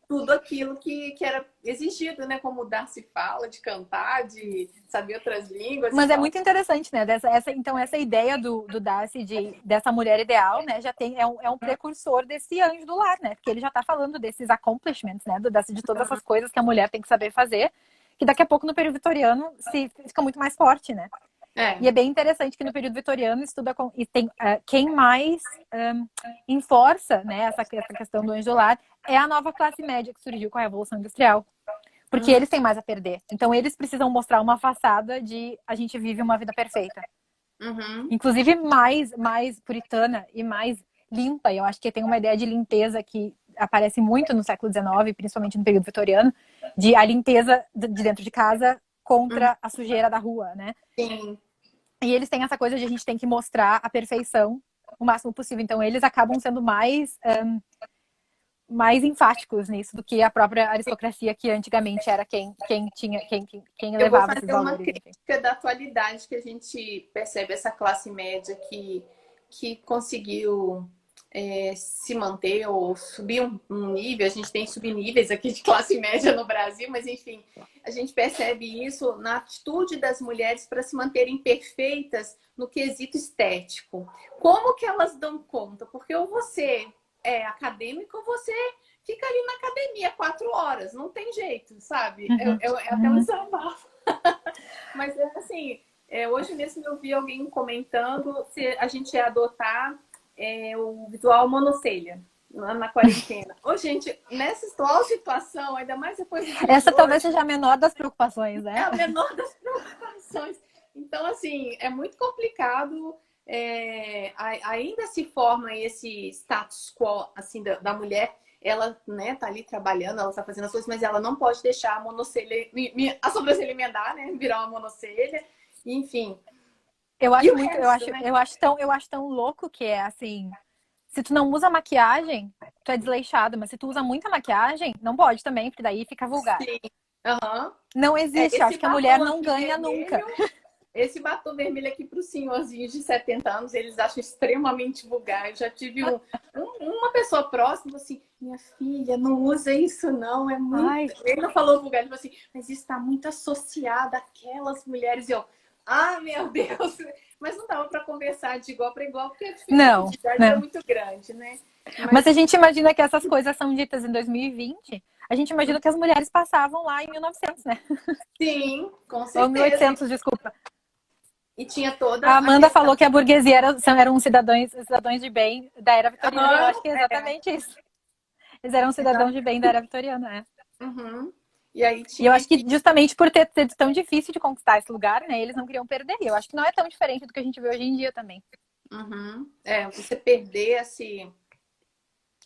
tudo aquilo que era exigido, né? Como o Darcy fala, de cantar, de saber outras línguas e Mas é tal. muito interessante, né? Então, essa ideia do Darcy dessa mulher ideal, né? Já tem, é um precursor desse anjo do lar, né? Porque ele já tá falando desses accomplishments, né? De todas essas coisas que a mulher tem que saber fazer, que daqui a pouco no período vitoriano se fica muito mais forte, né? É. E é bem interessante que no período vitoriano estuda e tem quem mais enforça, né, essa questão do anjo do lar é a nova classe média que surgiu com a Revolução Industrial. Porque eles têm mais a perder. Então, eles precisam mostrar uma façada de a gente vive uma vida perfeita. Uhum. Inclusive, mais puritana e mais limpa. Eu acho que tem uma ideia de limpeza que aparece muito no século XIX, principalmente no período vitoriano, de a limpeza de dentro de casa Uhum. contra a sujeira da rua, né? Sim. E eles têm essa coisa de a gente tem que mostrar a perfeição o máximo possível. Então, eles acabam sendo mais enfáticos nisso do que a própria aristocracia, que antigamente era quem Eu vou elevava esses fazer uma valores, enfim. crítica da atualidade que a gente percebe essa classe média que conseguiu se manter ou subir um nível. A gente tem subníveis aqui de classe média no Brasil, mas enfim, a gente percebe isso na atitude das mulheres para se manterem perfeitas no quesito estético. Como que elas dão conta? Porque ou você é acadêmico ou você fica ali na academia 4 horas, não tem jeito, sabe? É até um desabafo. Mas assim, hoje mesmo eu vi alguém comentando se a gente ia adotar o visual monocelha na quarentena. Ô, gente, nessa atual situação, ainda mais depois do dia de Essa talvez hoje, seja a menor das preocupações, é né? a menor das preocupações. Então, assim, é muito complicado. Ainda se forma esse status quo assim da mulher. Ela, né, tá ali trabalhando, ela tá fazendo as coisas, mas ela não pode deixar a monocelha, a sobrancelha emendar, né, virar uma monocelha, enfim. Eu E acho o muito, resto, né? eu acho tão louco que é assim, se tu não usa maquiagem, tu é desleixado, mas se tu usa muita maquiagem, não pode também, porque daí fica vulgar. Sim. Uhum. Não existe, eu Esse acho que a mulher batom não aqui ganha nunca. vermelho, esse batom vermelho aqui para os senhorzinhos de 70 anos, eles acham extremamente vulgar. Eu já tive uma pessoa próxima assim, minha filha, não usa isso não, é muito... Ai, Ele não falou vulgar, ele falou assim, mas isso está muito associado àquelas mulheres. E eu, meu Deus! Mas não dava para conversar de igual para igual, porque a diferença não, de idade era não. muito grande, né? Mas se a Mas gente imagina que essas coisas são ditas em 2020, a gente imagina que as mulheres passavam lá em 1900, né? sim, com Ou certeza. 1800, desculpa. E tinha toda A a Amanda questão. falou que a burguesia eram cidadãos de bem da era vitoriana. Eu Aham, acho que é exatamente isso. Eles eram cidadãos de bem da era vitoriana, né? uhum. E aí E eu tinha acho que que. justamente por ter sido tão difícil de conquistar esse lugar, né? Eles não queriam perder. E eu acho que não é tão diferente do que a gente vê hoje em dia também. Uhum. Você perder esse.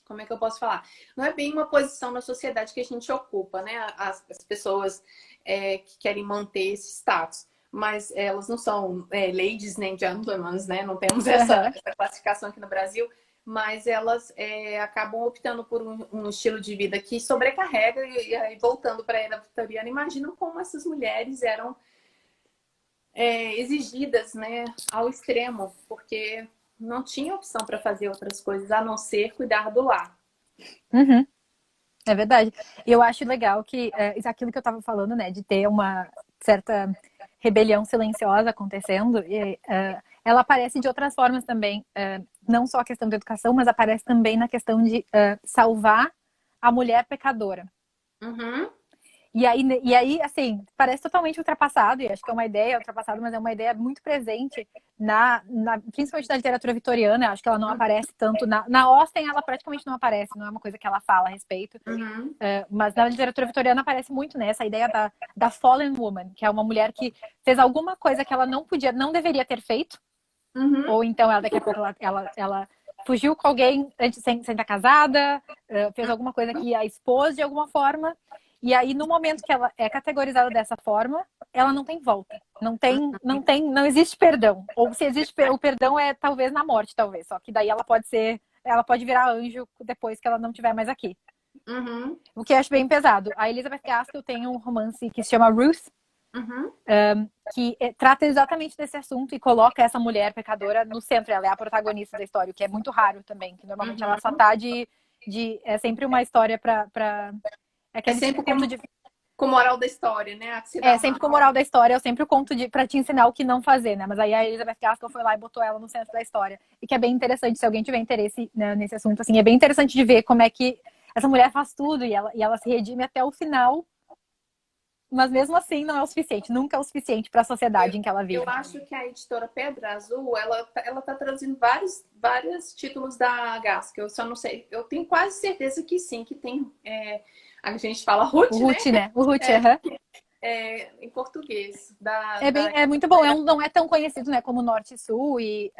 Como é que eu posso falar? Não é bem uma posição na sociedade que a gente ocupa, né? As pessoas que querem manter esse status. Mas elas não são ladies nem gentlemen, né? Não temos Uhum. essa classificação aqui no Brasil. Mas elas acabam optando por um estilo de vida que sobrecarrega. E aí, voltando para a era vitoriana, imaginam como essas mulheres eram exigidas, né, ao extremo, porque não tinha opção para fazer outras coisas a não ser cuidar do lar. Uhum. É verdade. E eu acho legal que aquilo que eu estava falando, né, de ter uma certa rebelião silenciosa acontecendo, ela aparece de outras formas também. Não só a questão da educação, mas aparece também na questão de salvar a mulher pecadora. Uhum. E aí, assim, parece totalmente ultrapassado, e acho que é uma ideia ultrapassada, mas é uma ideia muito presente, principalmente na literatura vitoriana. Acho que ela não aparece tanto. Na Austen, ela praticamente não aparece, não é uma coisa que ela fala a respeito. Uhum. Mas na literatura vitoriana aparece muito, né? Essa ideia da fallen woman, que é uma mulher que fez alguma coisa que ela não deveria ter feito, Uhum. ou então daqui a pouco ela fugiu com alguém antes sem estar casada, fez alguma coisa que a expôs de alguma forma. E aí, no momento que ela é categorizada dessa forma, ela não tem volta. Não existe perdão. Ou se existe o perdão é talvez na morte, talvez. Só que daí ela pode virar anjo depois que ela não estiver mais aqui. Uhum. O que eu acho bem pesado. A Elizabeth Gaskell tem um romance que se chama Ruth, Uhum. que trata exatamente desse assunto e coloca essa mulher pecadora no centro. Ela é a protagonista da história, o que é muito raro também. Que normalmente ela só tá é sempre uma história pra É aquele tipo sempre conto de. com moral da história, né? A que se dá É sempre com mal. moral da história, é sempre o conto pra te ensinar o que não fazer, né? Mas aí a Elizabeth Gaskell foi lá e botou ela no centro da história. E que é bem interessante, se alguém tiver interesse, né, nesse assunto, assim, é bem interessante de ver como é que essa mulher faz tudo e ela se redime até o final, mas mesmo assim não é o suficiente, nunca é o suficiente para a sociedade em que ela Eu vive. acho que a editora Pedra Azul, ela tá traduzindo vários títulos da Gaskell. Eu só não sei, eu tenho quase certeza que sim, que tem. A gente fala O Ruth, né? Ruth, né? O Ruth, É, em português. é muito bom. Não é tão conhecido, né, como Norte e Sul e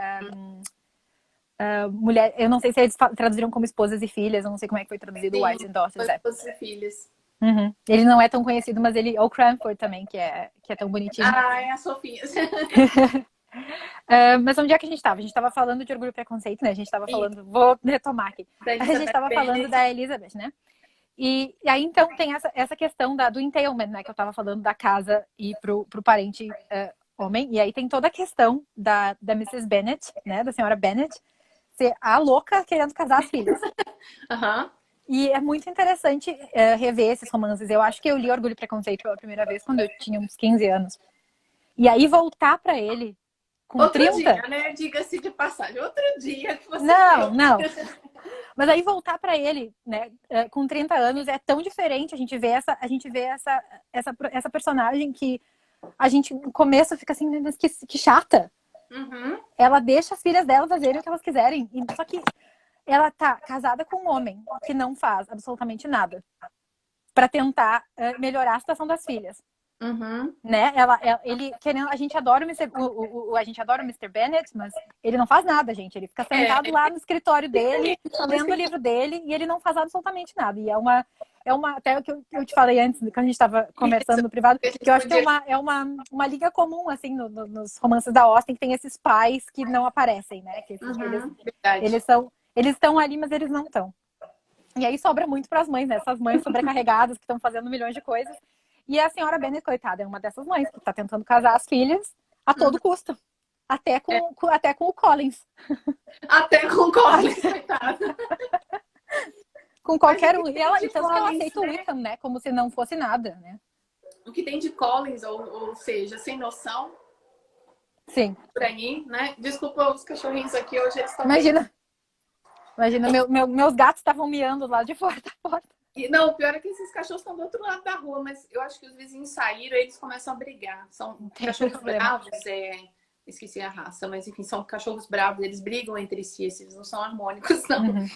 mulher. Eu não sei se eles traduziram como esposas e filhas. Eu não sei como é que foi traduzido Sim, Wives and Daughters. Esposas e Filhas. Uhum. Ele não é tão conhecido, mas ele. Ou Cranford também, que é tão bonitinho. Ah, é a Sofia. Mas onde é que a gente estava? A gente estava falando de Orgulho e Preconceito, né? A gente estava E falando. Vou retomar aqui. da A gente Elizabeth estava falando Bennet. da Elizabeth, né? E aí, então, tem essa questão do entailment, né? Que eu estava falando da casa e pro parente homem. E aí tem toda a questão da Mrs. Bennet, né? Da senhora Bennet, ser a louca querendo casar as filhas. Aham. E é muito interessante rever esses romances. Eu acho que eu li Orgulho e Preconceito pela primeira vez quando eu tinha uns 15 anos. E aí voltar para ele com Outro 30. dia, né? Diga-se de passagem. Outro dia que você Não, leu. não. Mas aí voltar para ele, né, com 30 anos é tão diferente. A gente vê essa personagem que a gente no começo fica assim, mas que chata. Uhum. Ela deixa as filhas dela fazerem o que elas quiserem. Só que ela tá casada com um homem que não faz absolutamente nada para tentar melhorar a situação das filhas. Uhum. Né? Ele querendo, a gente adora a gente adora o Mr. Bennet, mas ele não faz nada, gente. Ele fica sentado lá no escritório dele, lendo o livro dele, e ele não faz absolutamente nada. E até o que eu te falei antes, quando a gente estava conversando Isso, no privado, a que gente eu acho que podia. é uma liga comum, assim, nos romances da Austen, que tem esses pais que não aparecem, né? Que Verdade. eles estão ali, mas eles não estão. E aí sobra muito para as mães, né? Essas mães sobrecarregadas que estão fazendo milhões de coisas. E a senhora Bennet, coitada, é uma dessas mães que está tentando casar as filhas a todo custo. Até com o Collins. Até com Collins, coitada. Com Mas o qualquer que um. E tem de tanto que ela Collins, aceita o né? Wickham, né? Como se não fosse nada, né? O que tem de Collins, ou seja, sem noção, Sim. por aí, né? Desculpa os cachorrinhos aqui, hoje eles estão bem. Imagina, meus gatos estavam miando lá de fora da porta. Não, o pior é que esses cachorros estão do outro lado da rua, mas eu acho que os vizinhos saíram e eles começam a brigar. São cachorros bravos, esqueci a raça, mas enfim, são cachorros bravos, eles brigam entre si, esses não são harmônicos, não. Uhum.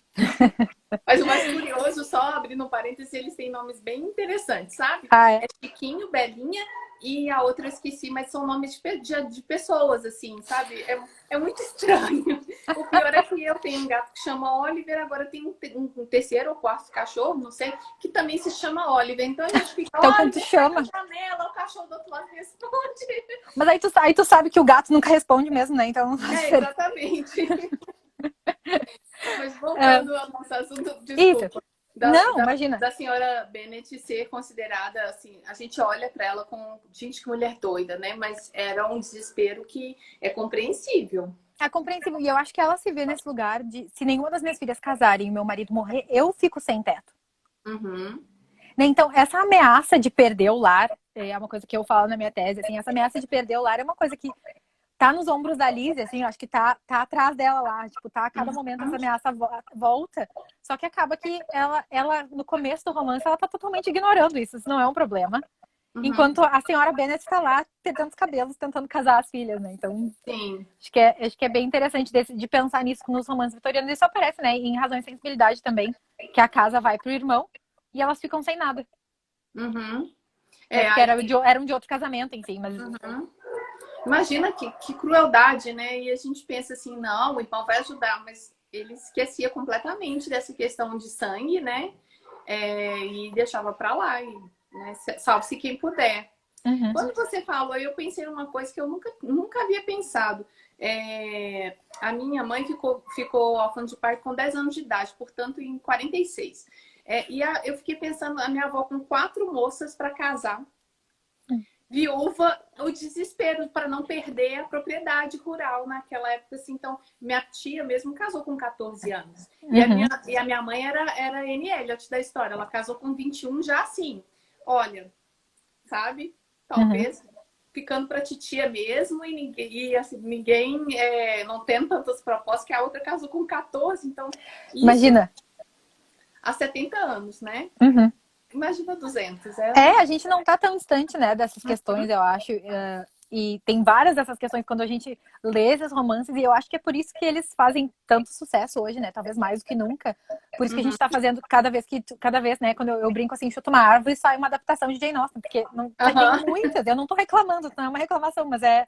Mas o mais curioso, só abrindo um parênteses, eles têm nomes bem interessantes, sabe? É. É Chiquinho, Belinha e a outra eu esqueci, mas são nomes de pessoas, assim, sabe? É muito estranho. O pior é que eu tenho um gato que chama Oliver, agora tem um terceiro ou quarto cachorro, não sei, que também se chama Oliver. Então a gente fica, Então, Oliver, quando tu chama. na janela, o cachorro do outro lado responde. Mas aí tu sabe que o gato nunca responde mesmo, né? Então não faz diferença. Exatamente. Mas voltando ao nosso assunto, Isso. desculpa. Não, imagina. Da senhora Bennet ser considerada, assim, a gente olha para ela com gente, que mulher doida, né? Mas era um desespero que é compreensível. É compreensível. E eu acho que ela se vê nesse lugar de se nenhuma das minhas filhas casarem e meu marido morrer, eu fico sem teto. Uhum. Né? Então, essa ameaça de perder o lar é uma coisa que eu falo na minha tese, assim, essa ameaça de perder o lar é uma coisa que tá nos ombros da Liz, assim, eu acho que tá atrás dela lá, tipo, tá a cada momento essa ameaça volta, só que acaba que ela no começo do romance, ela tá totalmente ignorando isso não é um problema, Uhum. enquanto a senhora Bennet tá lá perdendo os cabelos, tentando casar as filhas, né, então Sim. acho que é bem interessante de pensar nisso nos romances vitorianos, isso aparece, né, em Razão e Sensibilidade também, que a casa vai pro irmão e elas ficam sem nada, Uhum. né, É, porque aí. eram de outro casamento, enfim, mas... Uhum. Imagina que crueldade, né? E a gente pensa assim, não, o irmão vai ajudar, mas ele esquecia completamente dessa questão de sangue, né? E deixava pra lá, né? Salve-se quem puder. Uhum, Quando você falou, eu pensei numa coisa que eu nunca havia pensado. A minha mãe ficou órfã de parto com 10 anos de idade, portanto, em 46. Eu fiquei pensando, a minha avó com 4 moças para casar, viúva, o desespero para não perder a propriedade rural naquela época. Assim, então, minha tia mesmo casou com 14 anos. uhum, E a minha mãe era N L da história. Ela casou com 21 já assim. Olha, sabe? uhum. Talvez ficando para titia mesmo e assim, ninguém não tendo tantas propostas, que a outra casou com 14. Então, isso Imagina. há 70 anos, né? Uhum. Imagina 200. A gente não tá tão distante, né, dessas questões, eu acho. E tem várias dessas questões quando a gente lê esses romances, e eu acho que é por isso que eles fazem tanto sucesso hoje, né? Talvez mais do que nunca. Por isso que a gente tá fazendo cada vez, né, quando eu brinco assim, chuto uma árvore, sai uma adaptação de Jane Austen, porque não, tem Uhum. muitas, eu não tô reclamando, não é uma reclamação, mas é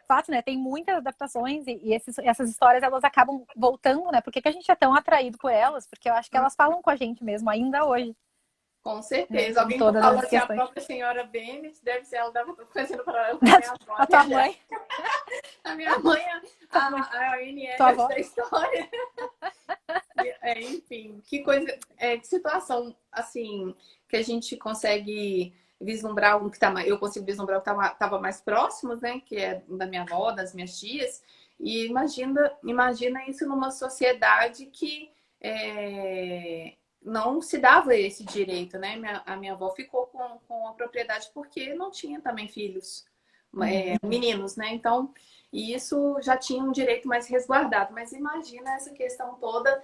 fato, né? Tem muitas adaptações e essas histórias, elas acabam voltando, né? Por que a gente é tão atraído por elas? Porque eu acho que elas falam com a gente mesmo, ainda hoje. Com Né, certeza. em Alguém todas falou as assim, a questões. própria senhora Bennet, deve ser, ela estava fazendo paralelo com a minha avó. A tua mãe, A minha mãe, tua mãe, a NL tua avó. da história. Enfim, que coisa, que situação, assim, que a gente consegue vislumbrar algo que tá mais, eu consigo vislumbrar o que tava mais próximo, né, que é da minha avó, das minhas tias, e imagina isso numa sociedade que não se dava esse direito, né? A minha avó ficou com a propriedade porque não tinha também filhos, Uhum. meninos, né? Então, isso já tinha um direito mais resguardado. Mas imagina essa questão toda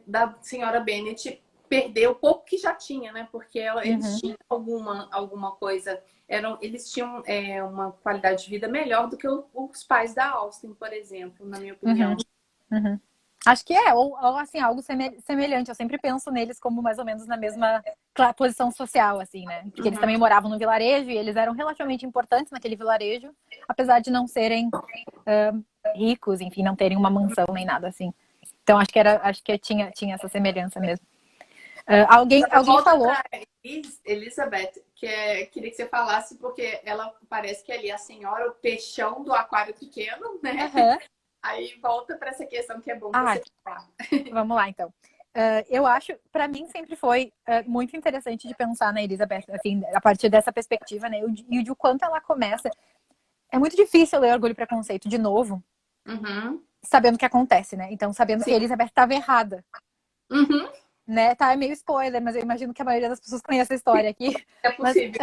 da senhora Bennet perder o pouco que já tinha, né? Porque eles Uhum. tinham alguma coisa, eles tinham uma qualidade de vida melhor do que os pais da Austen, por exemplo, na minha opinião. Uhum. Uhum. Acho que ou assim, algo semelhante. Eu sempre penso neles como mais ou menos na mesma posição social, assim, né? Porque eles também Uhum. moravam no vilarejo e eles eram relativamente importantes naquele vilarejo, apesar de não serem ricos, enfim, não terem uma mansão nem nada assim. Então acho que tinha essa semelhança mesmo. Alguém Volta falou. para Elizabeth, queria que você falasse, porque ela parece que ali é a senhora, o peixão do aquário pequeno, né? Uhum. Aí volta para essa questão que é bom Ah, você falar. vamos lá, então. Eu acho, para mim, sempre foi muito interessante de pensar na Elizabeth, assim, a partir dessa perspectiva, né? E de o quanto ela começa. É muito difícil ler Orgulho e Preconceito de novo, Uhum. sabendo o que acontece, né? Então, sabendo que a Sim. Elizabeth estava errada, Uhum. né? Tá, é meio spoiler, mas eu imagino que a maioria das pessoas conhece a história aqui. É Mas possível.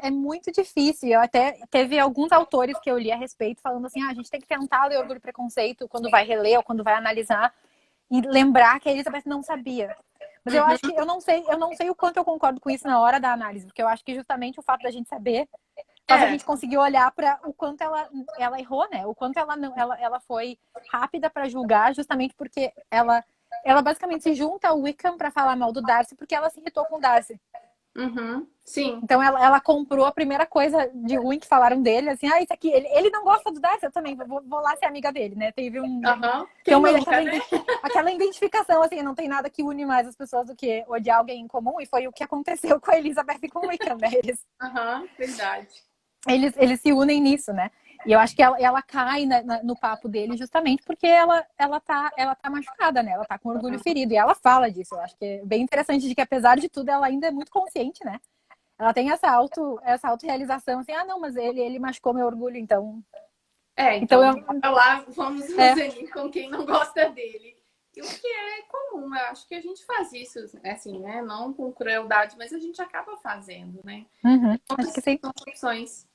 é muito difícil. Eu até teve alguns autores que eu li a respeito falando assim: a gente tem que tentar ler Orgulho e Preconceito quando vai reler ou quando vai analisar e lembrar que a Elizabeth não sabia. Mas eu acho que eu não sei o quanto eu concordo com isso na hora da análise, porque eu acho que justamente o fato da gente saber faz a É. gente conseguir olhar para o quanto ela errou, né? O quanto ela não, ela foi rápida para julgar, justamente porque ela basicamente se junta ao Wickham para falar mal do Darcy, porque ela se irritou com o Darcy. Uhum. Sim. Então ela comprou a primeira coisa de ruim que falaram dele, assim, isso aqui, ele não gosta do Darcy, eu também vou lá ser amiga dele, né? Uhum. Tem Quem nunca, né? aquela identificação, assim, não tem nada que une mais as pessoas do que odiar alguém em comum, e foi o que aconteceu com a Elizabeth e com o Wickham, né? Uhum. Verdade. Eles se unem nisso, né? E eu acho que ela cai no papo dele justamente porque ela tá machucada, né? Ela tá com orgulho ferido. E ela fala disso. Eu acho que é bem interessante de que, apesar de tudo, ela ainda é muito consciente, né? Ela tem essa autorrealização, assim, não, mas ele machucou meu orgulho, então Então Então, bora lá, vamos é, fazer com quem não gosta dele. E o que é comum, eu acho que a gente faz isso, assim, né? Não com crueldade, mas a gente acaba fazendo, né? acho que sim. São opções.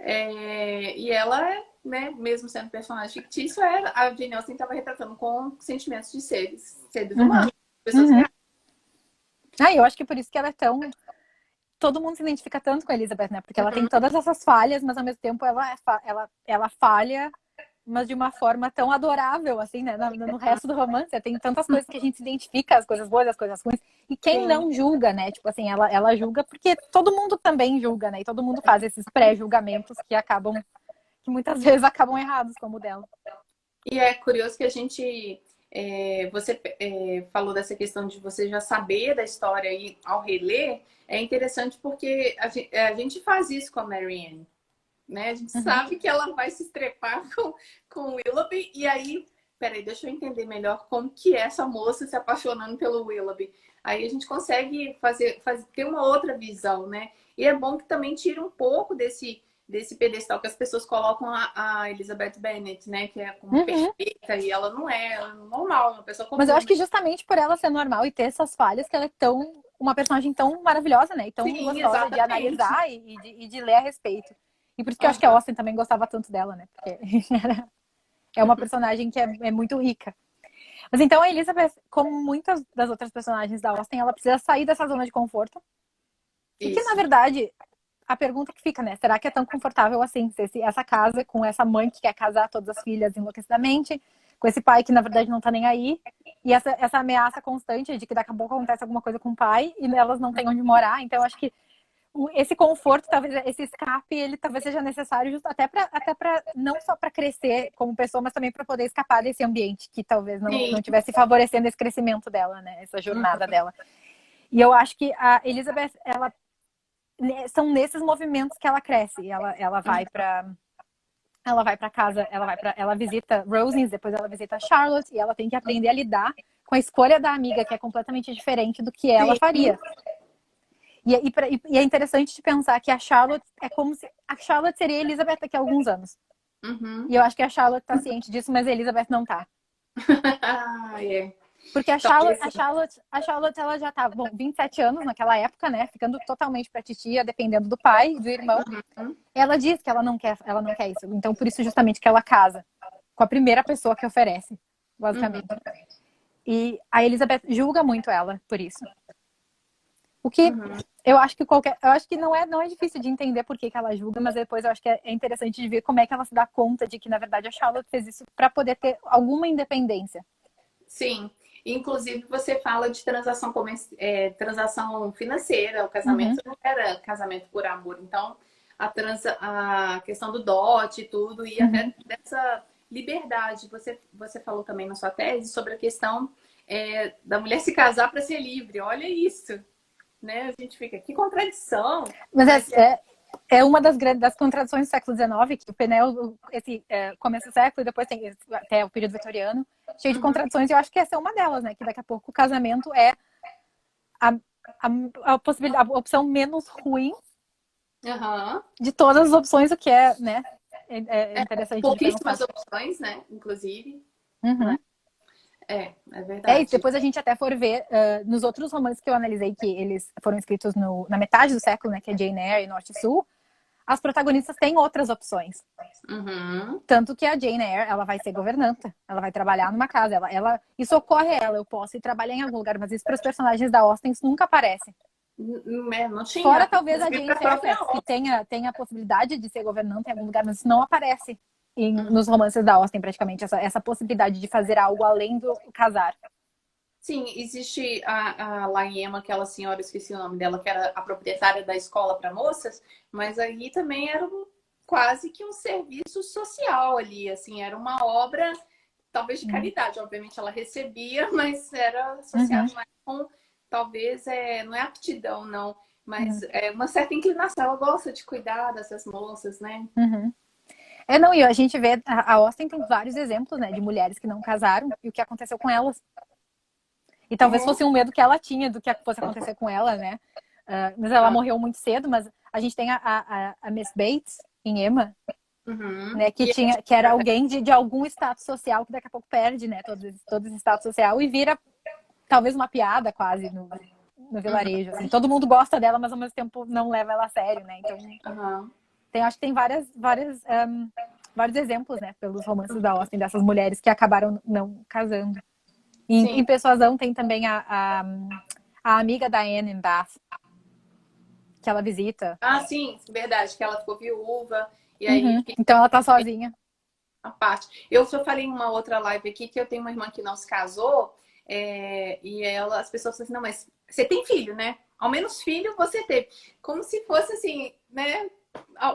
E ela, né, mesmo sendo personagem fictício, a Jane Austen estava retratando com sentimentos de seres Uhum, humanos, pessoas uhum. reais. Eu acho que por isso que ela é tão. Todo mundo se identifica tanto com a Elizabeth, né? Porque ela tem Uhum. todas essas falhas, mas ao mesmo tempo ela falha, mas de uma forma tão adorável, assim, né? No resto do romance, tem tantas coisas que a gente se identifica, as coisas boas, as coisas ruins. E quem Sim. não julga, né? Tipo assim, ela julga porque todo mundo também julga, né? E todo mundo faz esses pré-julgamentos que muitas vezes acabam errados, como o dela. E é curioso que a gente. Você falou dessa questão de você já saber da história e ao reler, é interessante porque a gente faz isso com a Marianne, né? A gente Uhum. sabe que ela vai se estrepar com o Willoughby, e aí, peraí, deixa eu entender melhor como que é essa moça se apaixonando pelo Willoughby. Aí a gente consegue ter uma outra visão, né? E é bom que também tira um pouco desse pedestal que as pessoas colocam a Elizabeth Bennet, né? Que é como Uhum. perfeita, e ela não é, ela é normal, uma pessoa Mas eu comum. acho que justamente por ela ser normal e ter essas falhas, que ela é uma personagem tão maravilhosa, né? E tão Sim, gostosa de exatamente. analisar e de ler a respeito. E por isso que eu acho que a Uhum. Austen também gostava tanto dela, né? Porque é uma personagem que é muito rica. Mas então a Elizabeth, como muitas das outras personagens da Austen, ela precisa sair dessa zona de conforto. E que, na Isso. verdade, a pergunta que fica, né? Será que é tão confortável assim? Essa casa com essa mãe que quer casar todas as filhas enlouquecidamente, com esse pai que, na verdade, não tá nem aí, e essa ameaça constante de que daqui a pouco acontece alguma coisa com o pai e elas não têm onde morar. Então, acho que esse conforto, talvez esse escape, ele talvez seja necessário justo até para não só para crescer como pessoa, mas também para poder escapar desse ambiente que talvez Sim. não tivesse favorecendo esse crescimento dela, né? Essa jornada Uhum. dela. E eu acho que a Elizabeth, são nesses movimentos que ela cresce. Ela vai para casa, ela visita Rosings, depois ela visita Charlotte e ela tem que aprender a lidar com a escolha da amiga, que é completamente diferente do que ela Sim. faria. E é interessante de pensar que a Charlotte é como se a Charlotte seria a Elizabeth daqui a alguns anos. Uhum. E eu acho que a Charlotte tá ciente disso, mas a Elizabeth não tá. É. Porque Talvez. A Charlotte, ela já tá, bom, 27 anos naquela época, né? Ficando totalmente pra titia, dependendo do pai, do irmão. Uhum. Ela diz que ela não quer isso. Então, por isso, justamente, que ela casa com a primeira pessoa que oferece, Uhum. basicamente. E a Elizabeth julga muito ela por isso. O que Uhum. eu acho que não é difícil de entender por que ela julga, mas depois eu acho que é interessante de ver como é que ela se dá conta de que, na verdade, a Charlotte fez isso para poder ter alguma independência. Sim. Inclusive, você fala de transação financeira. O Uhum, casamento não era casamento por amor. Então, a questão do dote e tudo, e uhum. até dessa liberdade. Você falou também na sua tese sobre a questão da mulher se casar para ser livre. Olha isso, né? A gente fica, que contradição. Mas Mas é uma das contradições do século XIX, que o Penel, começo do século e depois tem até o período vitoriano, cheio de uhum, contradições, e eu acho que essa é uma delas, né? Que daqui a pouco o casamento é a, a possibilidade, a opção menos ruim uhum. de todas as opções, o que é, né? É interessante de pensar. Pouquíssimas opções, né? Inclusive. Né? Uhum. É É isso, verdade. depois a gente até for ver nos outros romances que eu analisei, que eles foram escritos na metade do século, né? Que é Jane Eyre e Norte e Sul, as protagonistas têm outras opções. Uhum. Tanto que a Jane Eyre, ela vai ser governanta, ela vai trabalhar numa casa, isso ocorre a ela, eu posso ir trabalhar em algum lugar, mas isso para os personagens da Austen isso nunca aparece. Não Fora tinha. talvez a Inclusive, Jane a própria Fairfax, que obra. tenha a possibilidade de ser governanta em algum lugar, mas isso não aparece Uhum. nos romances da Austen, praticamente, essa possibilidade de fazer algo além do casar. Sim, existe lá em Emma, aquela senhora, esqueci o nome dela, que era a proprietária da escola para moças, mas aí também era quase que um serviço social ali, assim, era uma obra, talvez de Uhum. caridade, obviamente ela recebia, mas era Uhum. associado mais com, talvez, não é aptidão, não, mas Uhum. é uma certa inclinação, ela gosta de cuidar dessas moças, né? Uhum. Não, e a gente vê, a Austen tem vários exemplos, né, de mulheres que não casaram e o que aconteceu com elas. E talvez Uhum. fosse um medo que ela tinha do que fosse acontecer com ela, né? Mas ela Ah, morreu muito cedo, mas a gente tem a Miss Bates em Emma, Uhum. né? Que era alguém de algum status social que daqui a pouco perde, né? Todo esse status social e vira talvez uma piada quase no vilarejo. Assim. Todo mundo gosta dela, mas ao mesmo tempo não leva ela a sério, né? Então, Uhum. acho que tem vários exemplos, né? Pelos romances da Austen, dessas mulheres que acabaram não casando. E Sim. em Persuasão tem também a amiga da Anne em Bath, que ela visita. Ah, sim, verdade, que ela ficou viúva e aí Uhum. Então ela tá sozinha. a parte. Eu só falei em uma outra live aqui que eu tenho uma irmã que não se casou, e as pessoas falam assim, não, mas você tem filho, né? Ao menos filho você teve. Como se fosse assim, né?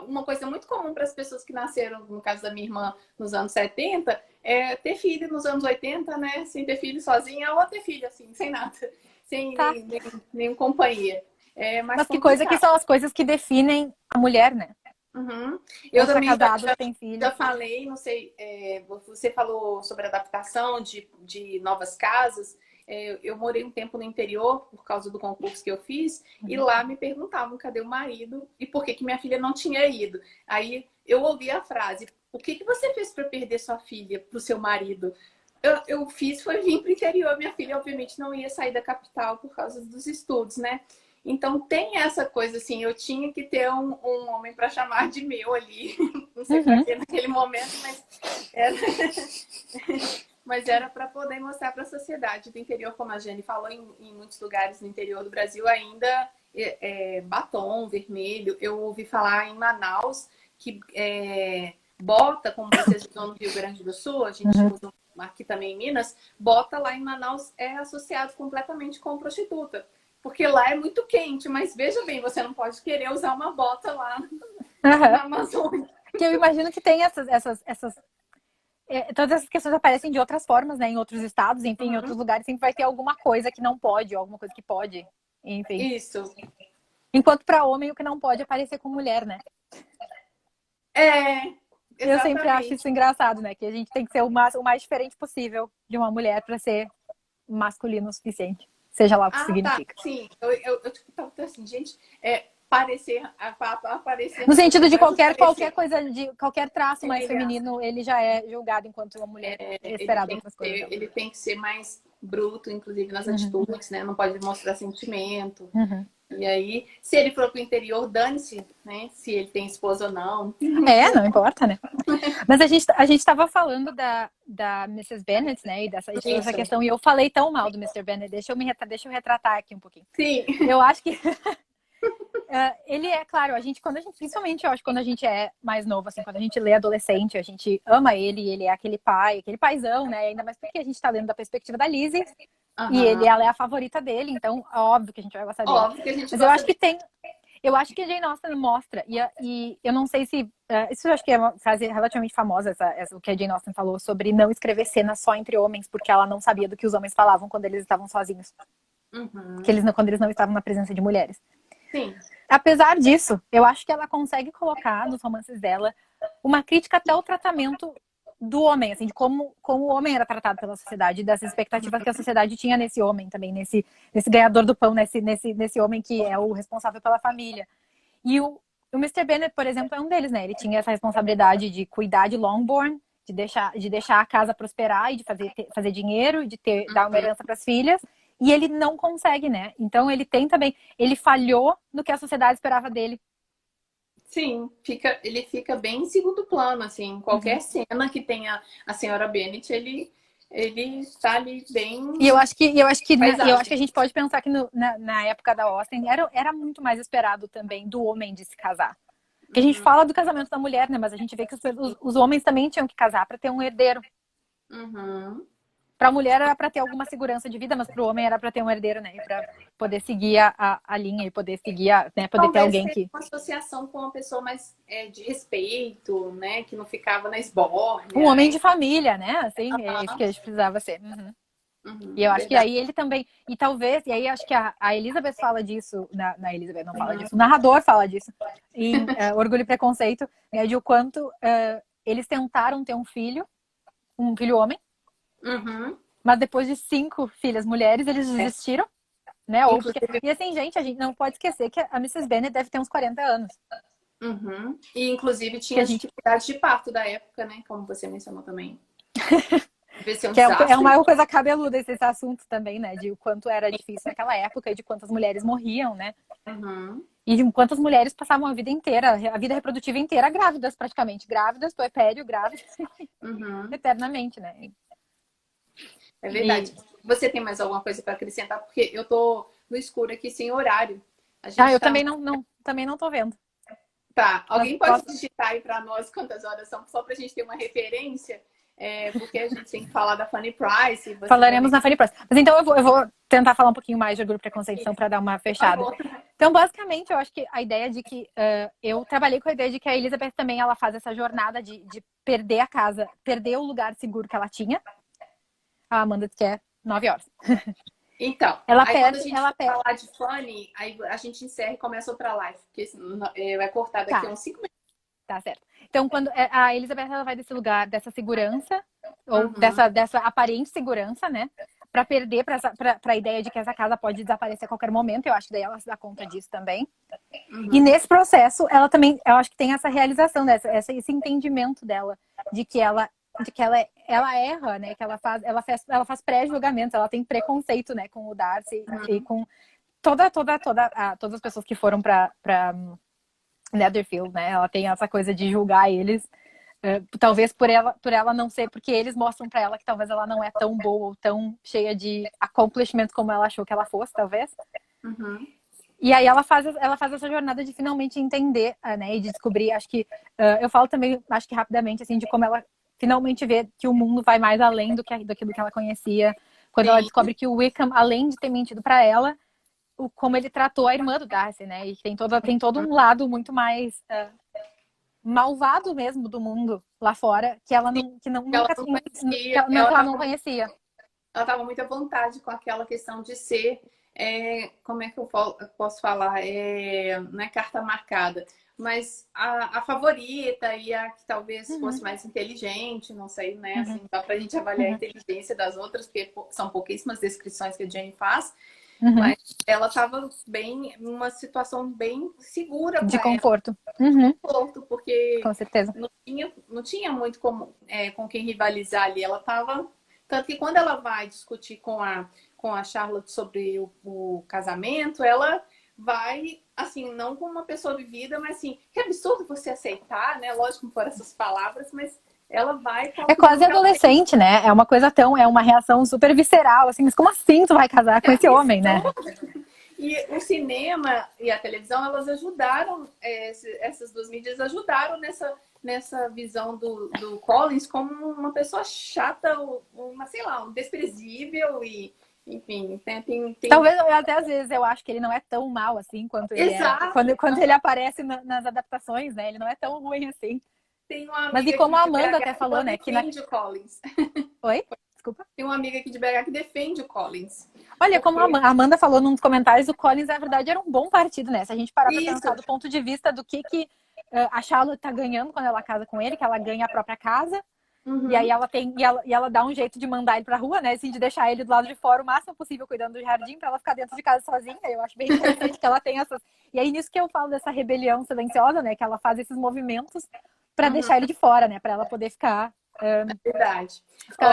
Uma coisa muito comum para as pessoas que nasceram, no caso da minha irmã, nos anos 70, é ter filho nos anos 80, né? Sem ter filho sozinha, ou ter filho assim, sem nada, sem Tá. nenhuma companhia. É mais Mas que coisa que complicado. são as coisas que definem a mulher, né? Uhum. Eu Ou tá também casado ou tem filho. já falei, não sei, você falou sobre adaptação de novas casas. Eu morei um tempo no interior por causa do concurso que eu fiz, e lá me perguntavam cadê o marido e por que minha filha não tinha ido. Aí eu ouvi a frase: o que você fez para perder sua filha para o seu marido? Eu fiz foi vir para o interior. Minha filha, obviamente, não ia sair da capital por causa dos estudos, né? Então tem essa coisa assim, eu tinha que ter um homem para chamar de meu ali. Não sei para que naquele momento, era, mas era para poder mostrar para a sociedade do interior, como a Jane falou, em muitos lugares no interior do Brasil ainda batom vermelho. Eu ouvi falar em Manaus que bota, como vocês usam no Rio Grande do Sul, a gente usa aqui também em Minas, bota lá em Manaus é associado completamente com prostituta. Porque lá é muito quente, mas veja bem, você não pode querer usar uma bota lá na Amazônia. Que eu imagino que tem todas essas questões aparecem de outras formas, né? Em outros estados, enfim, em outros lugares sempre vai ter alguma coisa que não pode, ou alguma coisa que pode, enfim. Isso. Enquanto para homem o que não pode é parecer com mulher, né? Exatamente. Eu sempre acho isso engraçado, né? Que a gente tem que ser o mais diferente possível de uma mulher para ser masculino o suficiente. Seja lá o que significa. Tá, sim. Eu tipo, tava assim, gente, aparecer. No sentido de qualquer coisa, de qualquer traço mais feminino, ele já é julgado enquanto uma mulher esperado outras coisas. Ele tem que ser mais bruto, inclusive nas atitudes, né? Não pode mostrar sentimento. E aí, se ele for pro interior, dane-se, né? Se ele tem esposa ou não. Não importa, né? Mas a gente estava falando da Mrs. Bennet, né? E dessa questão. E eu falei tão mal do Mr. Bennet. Deixa eu retratar aqui um pouquinho. Sim. Eu acho que ele é, claro, principalmente eu acho que quando a gente é mais novo, assim, quando a gente lê adolescente, a gente ama ele é aquele paizão, né? Ainda mais porque a gente tá lendo da perspectiva da Lizzie. E ela é a favorita dele, então óbvio que a gente vai gostar dele. Óbvio que a gente Mas eu acho que eu acho que a Jane Austen mostra, e eu não sei se... isso eu acho que é uma frase relativamente famosa, o que a Jane Austen falou sobre não escrever cenas só entre homens, porque ela não sabia do que os homens falavam quando eles estavam sozinhos. Quando eles não estavam na presença de mulheres. Sim. Apesar disso, eu acho que ela consegue colocar nos romances dela uma crítica até ao tratamento do homem, assim, de como o homem era tratado pela sociedade, dessas expectativas que a sociedade tinha nesse homem também, nesse ganhador do pão, nesse homem que é o responsável pela família. E o Mr. Bennet, por exemplo, é um deles, né? Ele tinha essa responsabilidade de cuidar de Longbourn, de deixar a casa prosperar e de fazer dinheiro, de dar uma herança para as filhas. E ele não consegue, né? Então ele falhou no que a sociedade esperava dele. Sim, ele fica bem em segundo plano, assim. Qualquer cena que tenha a senhora Bennet, ele está ali bem. E eu acho que a gente pode pensar que na época da Austen era muito mais esperado também do homem de se casar. Porque a gente fala do casamento da mulher, né? Mas a gente vê que os homens também tinham que casar para ter um herdeiro. Para a mulher era para ter alguma segurança de vida, mas para o homem era para ter um herdeiro, né? Para poder seguir a linha e poder seguir, né? Poder ter alguém que... uma associação com uma pessoa mais de respeito, né? Que não ficava na esbórnia. Um homem de família, né? Assim, é isso que a gente precisava ser. E eu acho que aí ele também... E talvez... E aí acho que a Elizabeth fala disso... Na Elizabeth não fala disso. O narrador fala disso. Em Orgulho e Preconceito. Né, de o quanto eles tentaram ter um filho homem. Mas depois de 5 filhas mulheres, eles desistiram. Né? E assim, gente, a gente não pode esquecer que a Mrs. Bennet deve ter uns 40 anos. Uhum. E, inclusive, Que tinha a as gente dificuldades de parto da época, né? Como você mencionou também. Deve ser um que é desastre. uma coisa cabeluda esse assunto também, né? De o quanto era difícil naquela época e de quantas mulheres morriam, né? Uhum. E de quantas mulheres passavam a vida reprodutiva inteira grávidas, praticamente. Grávidas, puerpério, grávidas, Uhum. eternamente, né? É E, verdade. Você tem mais alguma coisa para acrescentar? Porque eu tô no escuro aqui sem horário. A gente eu tá. também não tô vendo. Tá. Mas Alguém pode posso, digitar aí para nós quantas horas são, só para a gente ter uma referência? Porque a gente tem que falar da Fanny Price e você falaremos também. na Fanny Press. Mas então eu vou tentar falar um pouquinho mais de Orgulho e Preconceito para dar uma Por fechada. favor. Então, basicamente, eu acho que a ideia de que eu trabalhei com a ideia de que a Elizabeth também ela faz essa jornada de perder a casa, perder o lugar seguro que ela tinha. A Amanda diz que é 9 horas. Então, Ela aí quando a perde, gente ela for perde. falar de Fanny, aí a gente encerra e começa outra live, porque senão, vai cortar daqui a Tá, uns 5 minutos. tá certo. Então, quando a Elizabeth ela vai desse lugar, dessa segurança, ou Uhum. dessa aparente segurança, né? Para perder para a ideia de que essa casa pode desaparecer a qualquer momento. Eu acho que daí ela se dá conta disso também. E Uhum. nesse processo, ela também, eu acho que tem essa realização esse entendimento dela ela erra, né? Que ela faz pré-julgamentos, ela tem preconceito, né, com o Darcy e com todas as pessoas que foram para Netherfield, né? Ela tem essa coisa de julgar eles, talvez por ela não ser, porque eles mostram para ela que talvez ela não é tão boa ou tão cheia de accomplishment como ela achou que ela fosse, talvez. Uhum. E aí ela faz essa jornada de finalmente entender, né, e de descobrir, acho que eu falo também, acho que rapidamente, assim, de como ela finalmente vê que o mundo vai mais além daquilo que ela conhecia, quando ela Sim. descobre que o Wickham, além de ter mentido para ela, como ele tratou a irmã do Darcy, né, e tem todo um lado muito mais malvado mesmo do mundo lá fora, que ela não, que não, Ela nunca, não que conhecia, ela, não, que ela não conhecia. ela estava muito à vontade com aquela questão de ser, como é que eu posso falar? Não é carta marcada, mas a favorita e a que talvez fosse Uhum, mais inteligente, não sei, né? uhum, Assim, dá pra gente avaliar a uhum, inteligência das outras, porque são pouquíssimas descrições que a Jane faz, uhum. mas ela estava bem, numa situação bem segura De para ela, conforto. Uhum, porque com certeza. não tinha muito com quem rivalizar ali. Ela estava. Tanto que quando ela vai discutir com a Charlotte sobre o casamento, ela vai, assim, não como uma pessoa vivida, mas assim, que absurdo você aceitar, né? Lógico que não foram essas palavras, mas ela vai com É aquilo quase que ela tem. adolescente, né? É uma reação super visceral, assim, mas como assim tu vai casar com Que esse homem, né? absurdo! E o cinema e a televisão, elas ajudaram, essas duas mídias ajudaram nessa visão do Collins como uma pessoa chata, sei lá, um desprezível e, enfim, tem. Talvez até às vezes eu acho que ele não é tão mal assim quanto ele é. Exato! Quando ele aparece nas adaptações, né? Ele não é tão ruim assim. Tem uma Mas e amiga como aqui a de Amanda BH até que ela falou, né? defende o Collins. Oi? Desculpa. Tem uma amiga aqui de BH que defende o Collins. Olha, como a Porque Amanda falou nos comentários, o Collins, na verdade, era um bom partido, né? Se a gente parar pra isso. pensar do ponto de vista do que a Charlotte tá ganhando quando ela casa com ele, que ela ganha a própria casa. E aí Uhum, ela dá um jeito de mandar ele pra rua, né? Assim, de deixar ele do lado de fora o máximo possível cuidando do jardim pra ela ficar dentro de casa sozinha. Eu acho bem interessante que ela tem essas. E aí, nisso que eu falo dessa rebelião silenciosa, né? Que ela faz esses movimentos pra uhum, deixar ele de fora, né? Pra ela poder ficar verdade. ficar